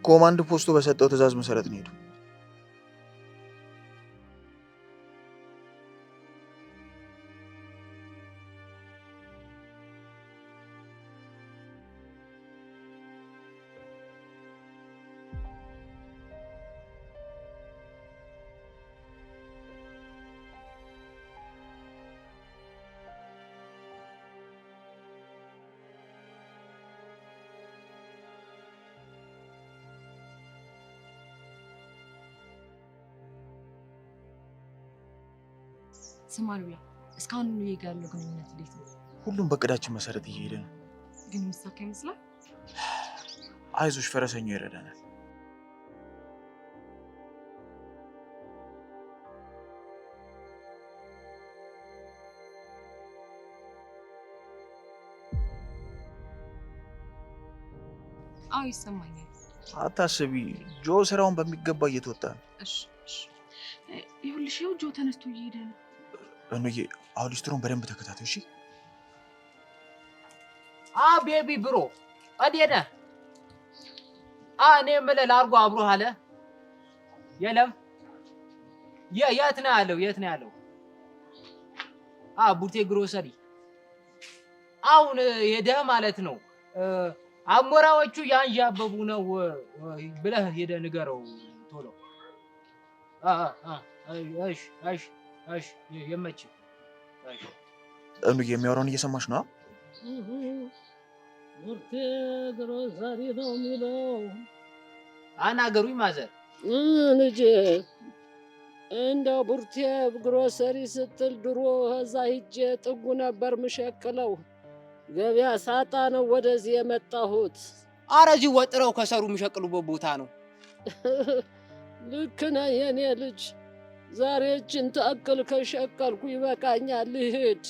ኮማንድ ፖስቱ በሰጠው ትዕዛዝ መሰረት ነው ሄዱ። ስማሉላ እስካሁን ነው ያለው ግንኙነት እንዴት ነው? ሁሉም በቅዳችን መሰረት እየሄደ ነው። ግን የሚሳካ ይመስላል። አይዞሽ፣ ፈረሰኛው ይረዳናል። አዎ ይሰማኛል። አታስቢ፣ ጆ ስራውን በሚገባ እየተወጣ ነው። እሺ ይኸውልሽ፣ ጆ ተነስቶ እየሄደ ነው። እኑዬ አሁን ሊስትሮን በደንብ ተከታተዩ። እሺ ቤቢ ብሮ እንዴት ነህ? እኔ የምልህ ላድርጎ አብሮህ አለ የለም? የት ነው ያለው? የት ነው ያለው? ቡርቴ ግሮሰሪ አሁን ሄደህ ማለት ነው። አሞራዎቹ ያንዣበቡ ነው ብለህ ሄደህ ንገረው ቶሎ። እሺ የመችህ። እኑዬ የሚያወራውን እየሰማሽ ነው? ቡርቴ ግሮሰሪ ነው የሚለው። አናገሩኝ ማዘር። ልጄ እንደው ቡርቴ ግሮሰሪ ስትል ድሮ እዛ ሂጄ ጥጉ ነበር ምሸቅለው። ገበያ ሳጣ ነው ወደዚህ የመጣሁት። ኧረ እዚህ ወጥረው ከሰሩ የሚሸቅሉበት ቦታ ነው። ልክ ነህ የኔ ልጅ። ዛሬ እችን ታክል ከሸቀልኩ ይበቃኛል፣ ልሂድ።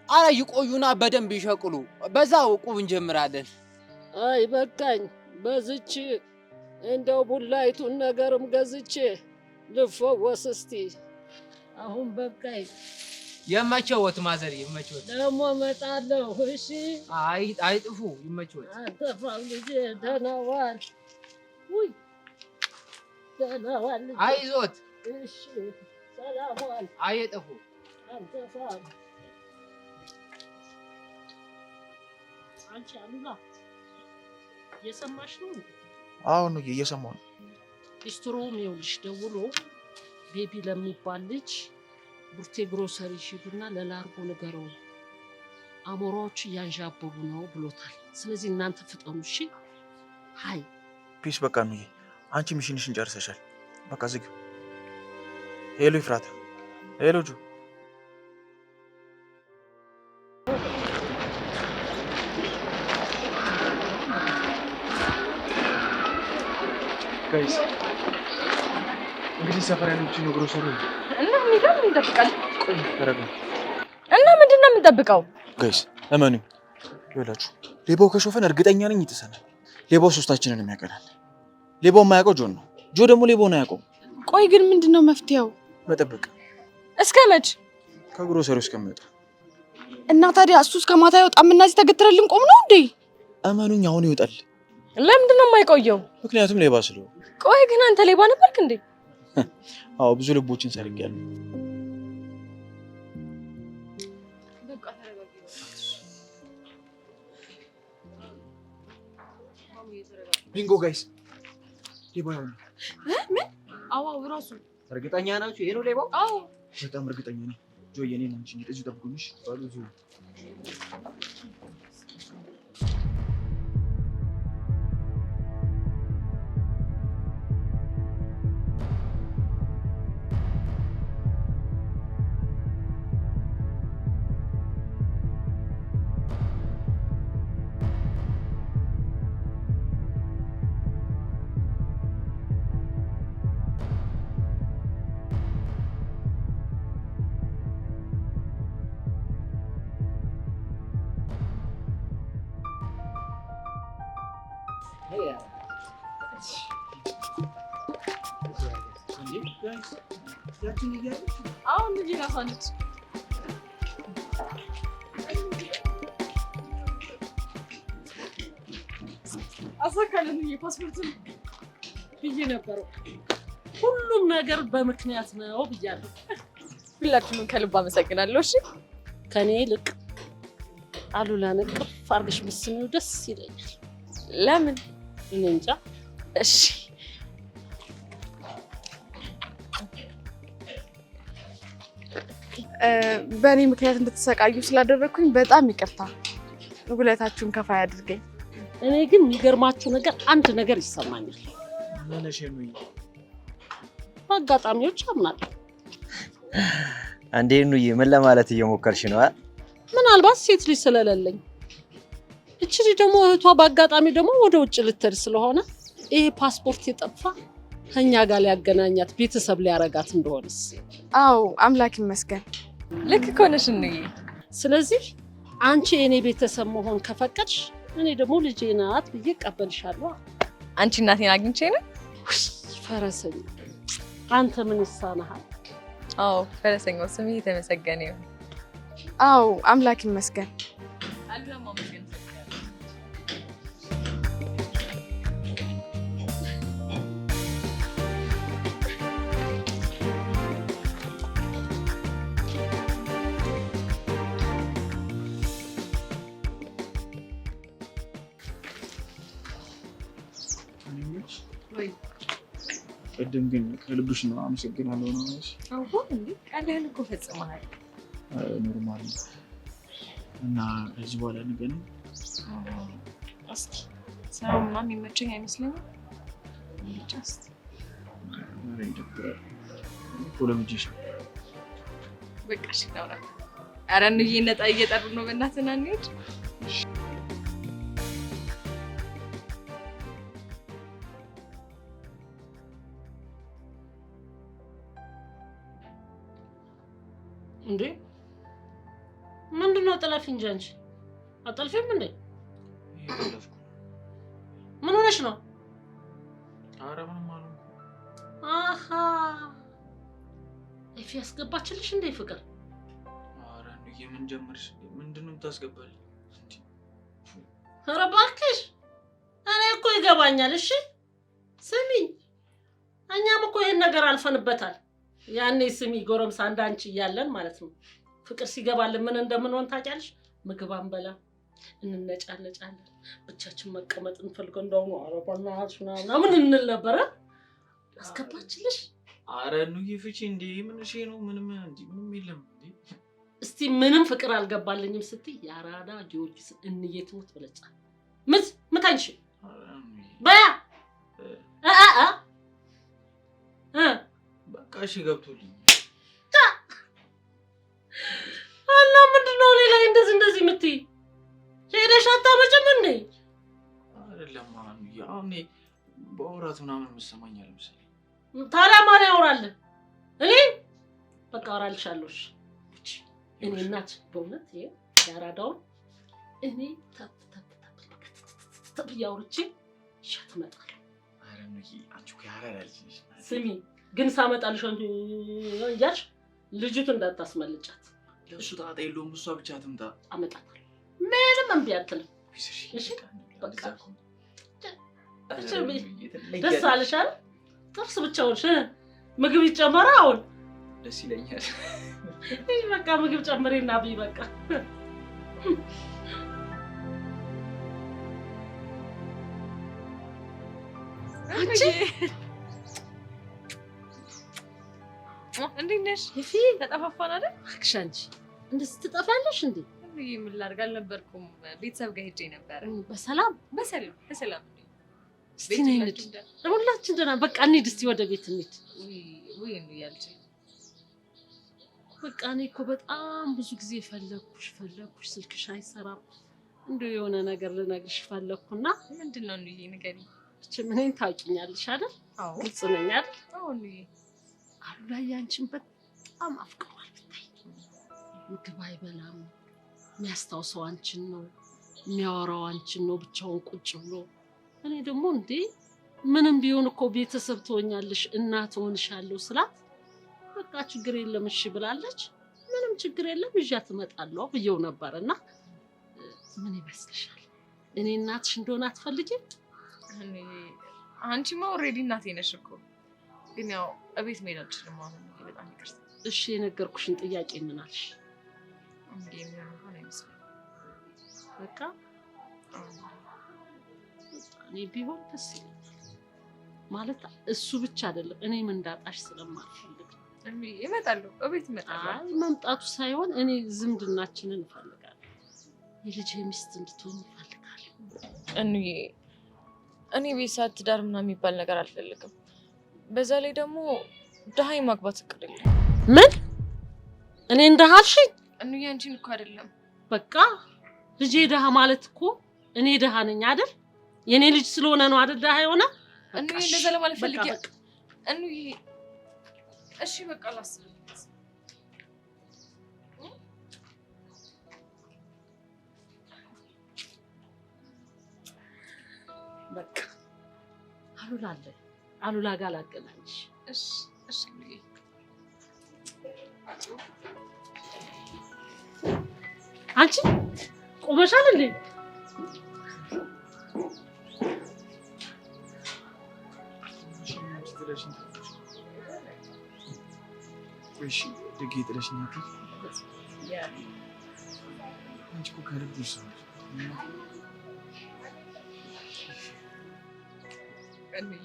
ኧረ ይቆዩና በደንብ ይሸቅሉ፣ በዛው ዕቁብ እንጀምራለን። አይ በቃኝ። በዝች እንደው ቡላይቱን ነገርም ገዝቼ ልፈወስ እስቲ። አሁን በቃኝ። የመቸወት ማዘር፣ የመቸወት ደግሞ እመጣለሁ። እሺ አይጥፉ፣ ይመቸወት። አልጠፋም ልጄ። ደህና ዋል። ውይ ደህና ዋል ልጄ። አይዞት። እሺ ሰላም ዋል። አይጥፉ፣ አልጠፋም። አንቺ አሉላ እየሰማሽ ነው? አዎ ነው እየሰማሁ ነው። ሊስትሮም ይኸውልሽ ደውሎ ቤቢ ለሚባል ልጅ ቡርቴ ግሮሰሪ ሂዱና ለላርጎ ንገረው አሞራዎቹ እያንዣበቡ ነው ብሎታል። ስለዚህ እናንተ ፍጠኑ እሺ። ሃይ ፒስ። በቃ ነው አንቺ ሚሽንሽን ጨርሰሻል። በቃ ዝጊው። ሄሎ ይፍራታ። ሄሎ ጁ። እንግዲህ ሰፈር ያለችው ነው ግሮሰሪ እና ምን እንጠብቃለን? ቆይ ተረጋ። እና ምንድነው የምንጠብቀው? ጋይስ እመኑኝ፣ ይኸውላችሁ ሌባው ከሾፈን እርግጠኛ ነኝ ይጥሰናል። ሌባው ሶስታችንንም ያውቀናል። ሌባው የማያውቀው ጆን ነው። ጆ ደግሞ ሌባውን አያውቀውም። ቆይ ግን ምንድነው መፍትሄው? መጠበቅ። እስከ መች? ከግሮሰሪው እስከሚወጣ። እና ታዲያ እሱ እስከ ማታ አይወጣም እና እዚህ ተገትረልን ቆም ነው እንዴ? እመኑኝ አሁን ይወጣል። ለምንድን ነው የማይቆየው? ምክንያቱም ሌባ ስለሆነ። ቆይ ግን አንተ ሌባ ነበርክ እንዴ? አዎ ብዙ ልቦችን ሰርቄያለሁ። ቢንጎ ጋይስ ሌባ ነው። ምን? አዎ ራሱ። እርግጠኛ ናችሁ ይሄ ነው ሌባው? አዎ በጣም እርግጠኛ ነኝ። ጆዬ እኔ ነኝ እንጂ እዚሁ ጠብቁኝሽ። ባሉ እዚሁ አሁን ልጅ ራሳለች። አሳካለን የፓስፖርት ብዬ ነበር። ሁሉም ነገር በምክንያት ነው ብያለሁ። ሁላችሁንም ከልብ አመሰግናለሁ። እሺ ከኔ ይልቅ አሉላን እቅፍ አድርገሽ ብትስሚው ደስ ይለኛል። ለምን? እኔ እንጃ። እሺ በእኔ ምክንያት እንድትሰቃዩ ስላደረኩኝ በጣም ይቅርታ። ውለታችሁን ከፋ ያድርገኝ። እኔ ግን የሚገርማችሁ ነገር አንድ ነገር ይሰማኛል። ምንሽ ነው? አጋጣሚዎች አምናለሁ። አንዴ ኑዬ ምን ለማለት እየሞከርሽ ነው? ምናልባት ሴት ልጅ ስለሌለኝ፣ እቺ ልጅ ደግሞ እህቷ በአጋጣሚ ደግሞ ወደ ውጭ ልትሄድ ስለሆነ ይሄ ፓስፖርት የጠፋ ከኛ ጋር ሊያገናኛት ቤተሰብ ሊያረጋት እንደሆነስ? አዎ አምላክ ይመስገን። ልክ እኮ ነሽ ኑዬ። ስለዚህ አንቺ የኔ ቤተሰብ መሆን ከፈቀድሽ እኔ ደግሞ ልጄ ናት ብዬ እቀበልሻለሁ። አንቺ እናቴን አግኝቼ ነው? ፈረሰኛ አንተ ምን ይሳናሃል? አዎ ፈረሰኛው ስም የተመሰገነ ይሁን። አዎ አምላክ ይመስገን። ቅድም ግን ከልብሽ ነው አመሰግናለሁ ነው ማለት? አዎ እንዴ ቃልህን እኮ ፈጽመሃል። ኖርማል ነው። እና ከዚህ በኋላ እንገናኝ። እስኪ ስራው ምናምን የሚመቸኝ አይመስለኝም። ጀስት ፖለሚጂሽ በቃ እሺ ነው። ኧረ ኑዬ ነጣ እየጠሩ ነው። በእናትህ ና እንሂድ። እንዴ ምንድነው? ጥለፊ እንጂ አንቺ አጠልፊም እንዴ? ምን ሆነሽ ነው? ኧረ ምንም አልሆንኩም። አሃ እፊ ያስገባችልሽ እንዴ ፍቅር? ኧረ እንዴ ምን ጀመርሽ? ምንድነው የምታስገባልኝ? ኧረ እባክሽ እኔ እኮ ይገባኛል። እሺ ስሚኝ፣ እኛም እኮ ይሄን ነገር አልፈንበታል። ያኔ ስሚ ጎረምሳ እንዳንቺ እያለን ማለት ነው። ፍቅር ሲገባልን ምን እንደምንሆን ታውቂያለሽ? ምግብ አንበላ፣ እንነጫነጫለን፣ ብቻችን መቀመጥ እንፈልገው እንደውም አረባና አሽናና ምን እንል ነበረ። አስገባችልሽ? ኧረ ኑዬ ፍቺ እንዴ ምን እሺ ነው? ምንም እንዴ ምንም የለም እንዴ። እስቲ ምንም ፍቅር አልገባልኝም ስትይ ያራዳ ጊዮርጊስ እንየት ሞት ብለጻ ምታንሽ በያ በቃ እሺ ገብቶልኝ። እና ምንድነው ሌላ እንደዚህ የምትይ? ሄደሽ አታመጭም እንዴ? አይደለም አሁን በአውራት ምናምን የምትሰማኝ አልመሰለኝ። ታዲያ ማን ያወራልን? እኔ በቃ አወራልሻለሁ። እኔ እናት በእውነት ይሄ ያራዳው እኔ ተፍ ያውርቼ ሻት መጣለሁ። ኧረ ነይ አንቺ እኮ ያራዳልሽ። ስሚ ግን ሳመጣልሽ አንቺ እያልሽ ልጅቱ እንዳታስመልጫት። ለሱ ጣጣ የለውም። እሷ ብቻ ትምጣ፣ አመጣታለሁ። ምንም እምቢ አትልም። እሺ በቃ ደስ አለሽ አይደል? ጥርስ ብቻውን ምግብ ይጨመራ። አሁን ደስ ይለኛል። በቃ ምግብ ጨምሬና ብይ በቃ። አንቺ እንዴት ነሽ? ይፊ ተጠፋፋን አይደል? እባክሽ አንቺ እንደዚህ ትጠፋለሽ እንዴ? ምን ላድርግ አልነበርኩም። ቤተሰብ ጋር ሄጄ ነበር። በሰላም በሰላም እስቲ እንሂድ። ሁላችን ደህና በቃ እንሂድ። እስቲ ወደ ቤት እንሂድ። ውይ ያልሽ በቃ እኔ እኮ በጣም ብዙ ጊዜ ፈለኩሽ ስልክሽ አይሰራም። እንደው የሆነ ነገር ልነግርሽ ፈለኩና ምንድነው ነው ይሄ ነገር? እቺ ምንን ታውቂኛለሽ አይደል? አዎ ግልጽ ነኝ አይደል? አዎ ነው አሉላ ያንቺን በጣም አፍቅሯል። ብታይ ምግብ አይበላም። የሚያስታውሰው አንቺን ነው፣ የሚያወራው አንቺን ነው ብቻውን ቁጭ ብሎ። እኔ ደግሞ እንዴ ምንም ቢሆን እኮ ቤተሰብ ትሆኛለሽ፣ እናት ሆንሻለሁ ስላት በቃ ችግር የለም እሺ ብላለች። ምንም ችግር የለም ይዣት እመጣለሁ ብየው ነበርና ምን ይመስልሻል? እኔ እናትሽ እንደሆነ አትፈልጊም? አንቺማ ኦልሬዲ እናቴ ነሽ እኮ። ግን ያው እቤት መሄድ አልችልም አሁን። በጣም ይቅርታ። እሺ የነገርኩሽን ጥያቄ ምን አልሽ? እንዴ ምን ሆነ ይመስል በቃ እኔ ቢሆን ደስ ይለኛል። ማለት እሱ ብቻ አይደለም እኔም እንዳጣሽ ስለማልፈልግ እመጣለሁ፣ እቤት እመጣለሁ። አይ መምጣቱ ሳይሆን እኔ ዝምድናችንን እፈልጋለሁ። የልጄ ሚስት እንድትሆን እፈልጋለሁ። እኔ ቤተሰብ ትዳር ምናምን የሚባል ነገር አልፈልግም። በዛ ላይ ደግሞ ድሃ ማግባት እቅድ የለም። ምን? እኔ እንደሃ አልሽኝ? አንቺን እኮ አይደለም። በቃ ልጄ ድሃ ማለት እኮ እኔ ድሃ ነኝ አይደል? የኔ ልጅ ስለሆነ ነው አይደል ድሃ የሆነ? እንደዛ ለማለት ፈልጌ እሺ በቃ ላስብበት። በቃ አሉላ ጋር ላገናኝሽ። እሺ አንቺ ቆመሻል እንዴ? እሺ ደግ ጥለሽኝ አትል። አንቺ እኮ ከልብሽ ነው።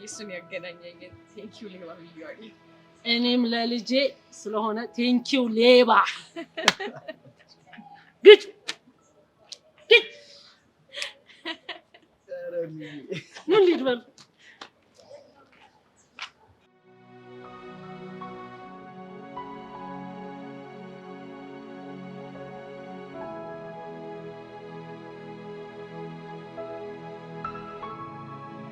እሱን ያገናኘኝ ቴንኪው ሌባ ብዬዋለሁ። እኔም ለልጄ ስለሆነ ቴንኪው ሌባ። ግጭ ምን ልትበል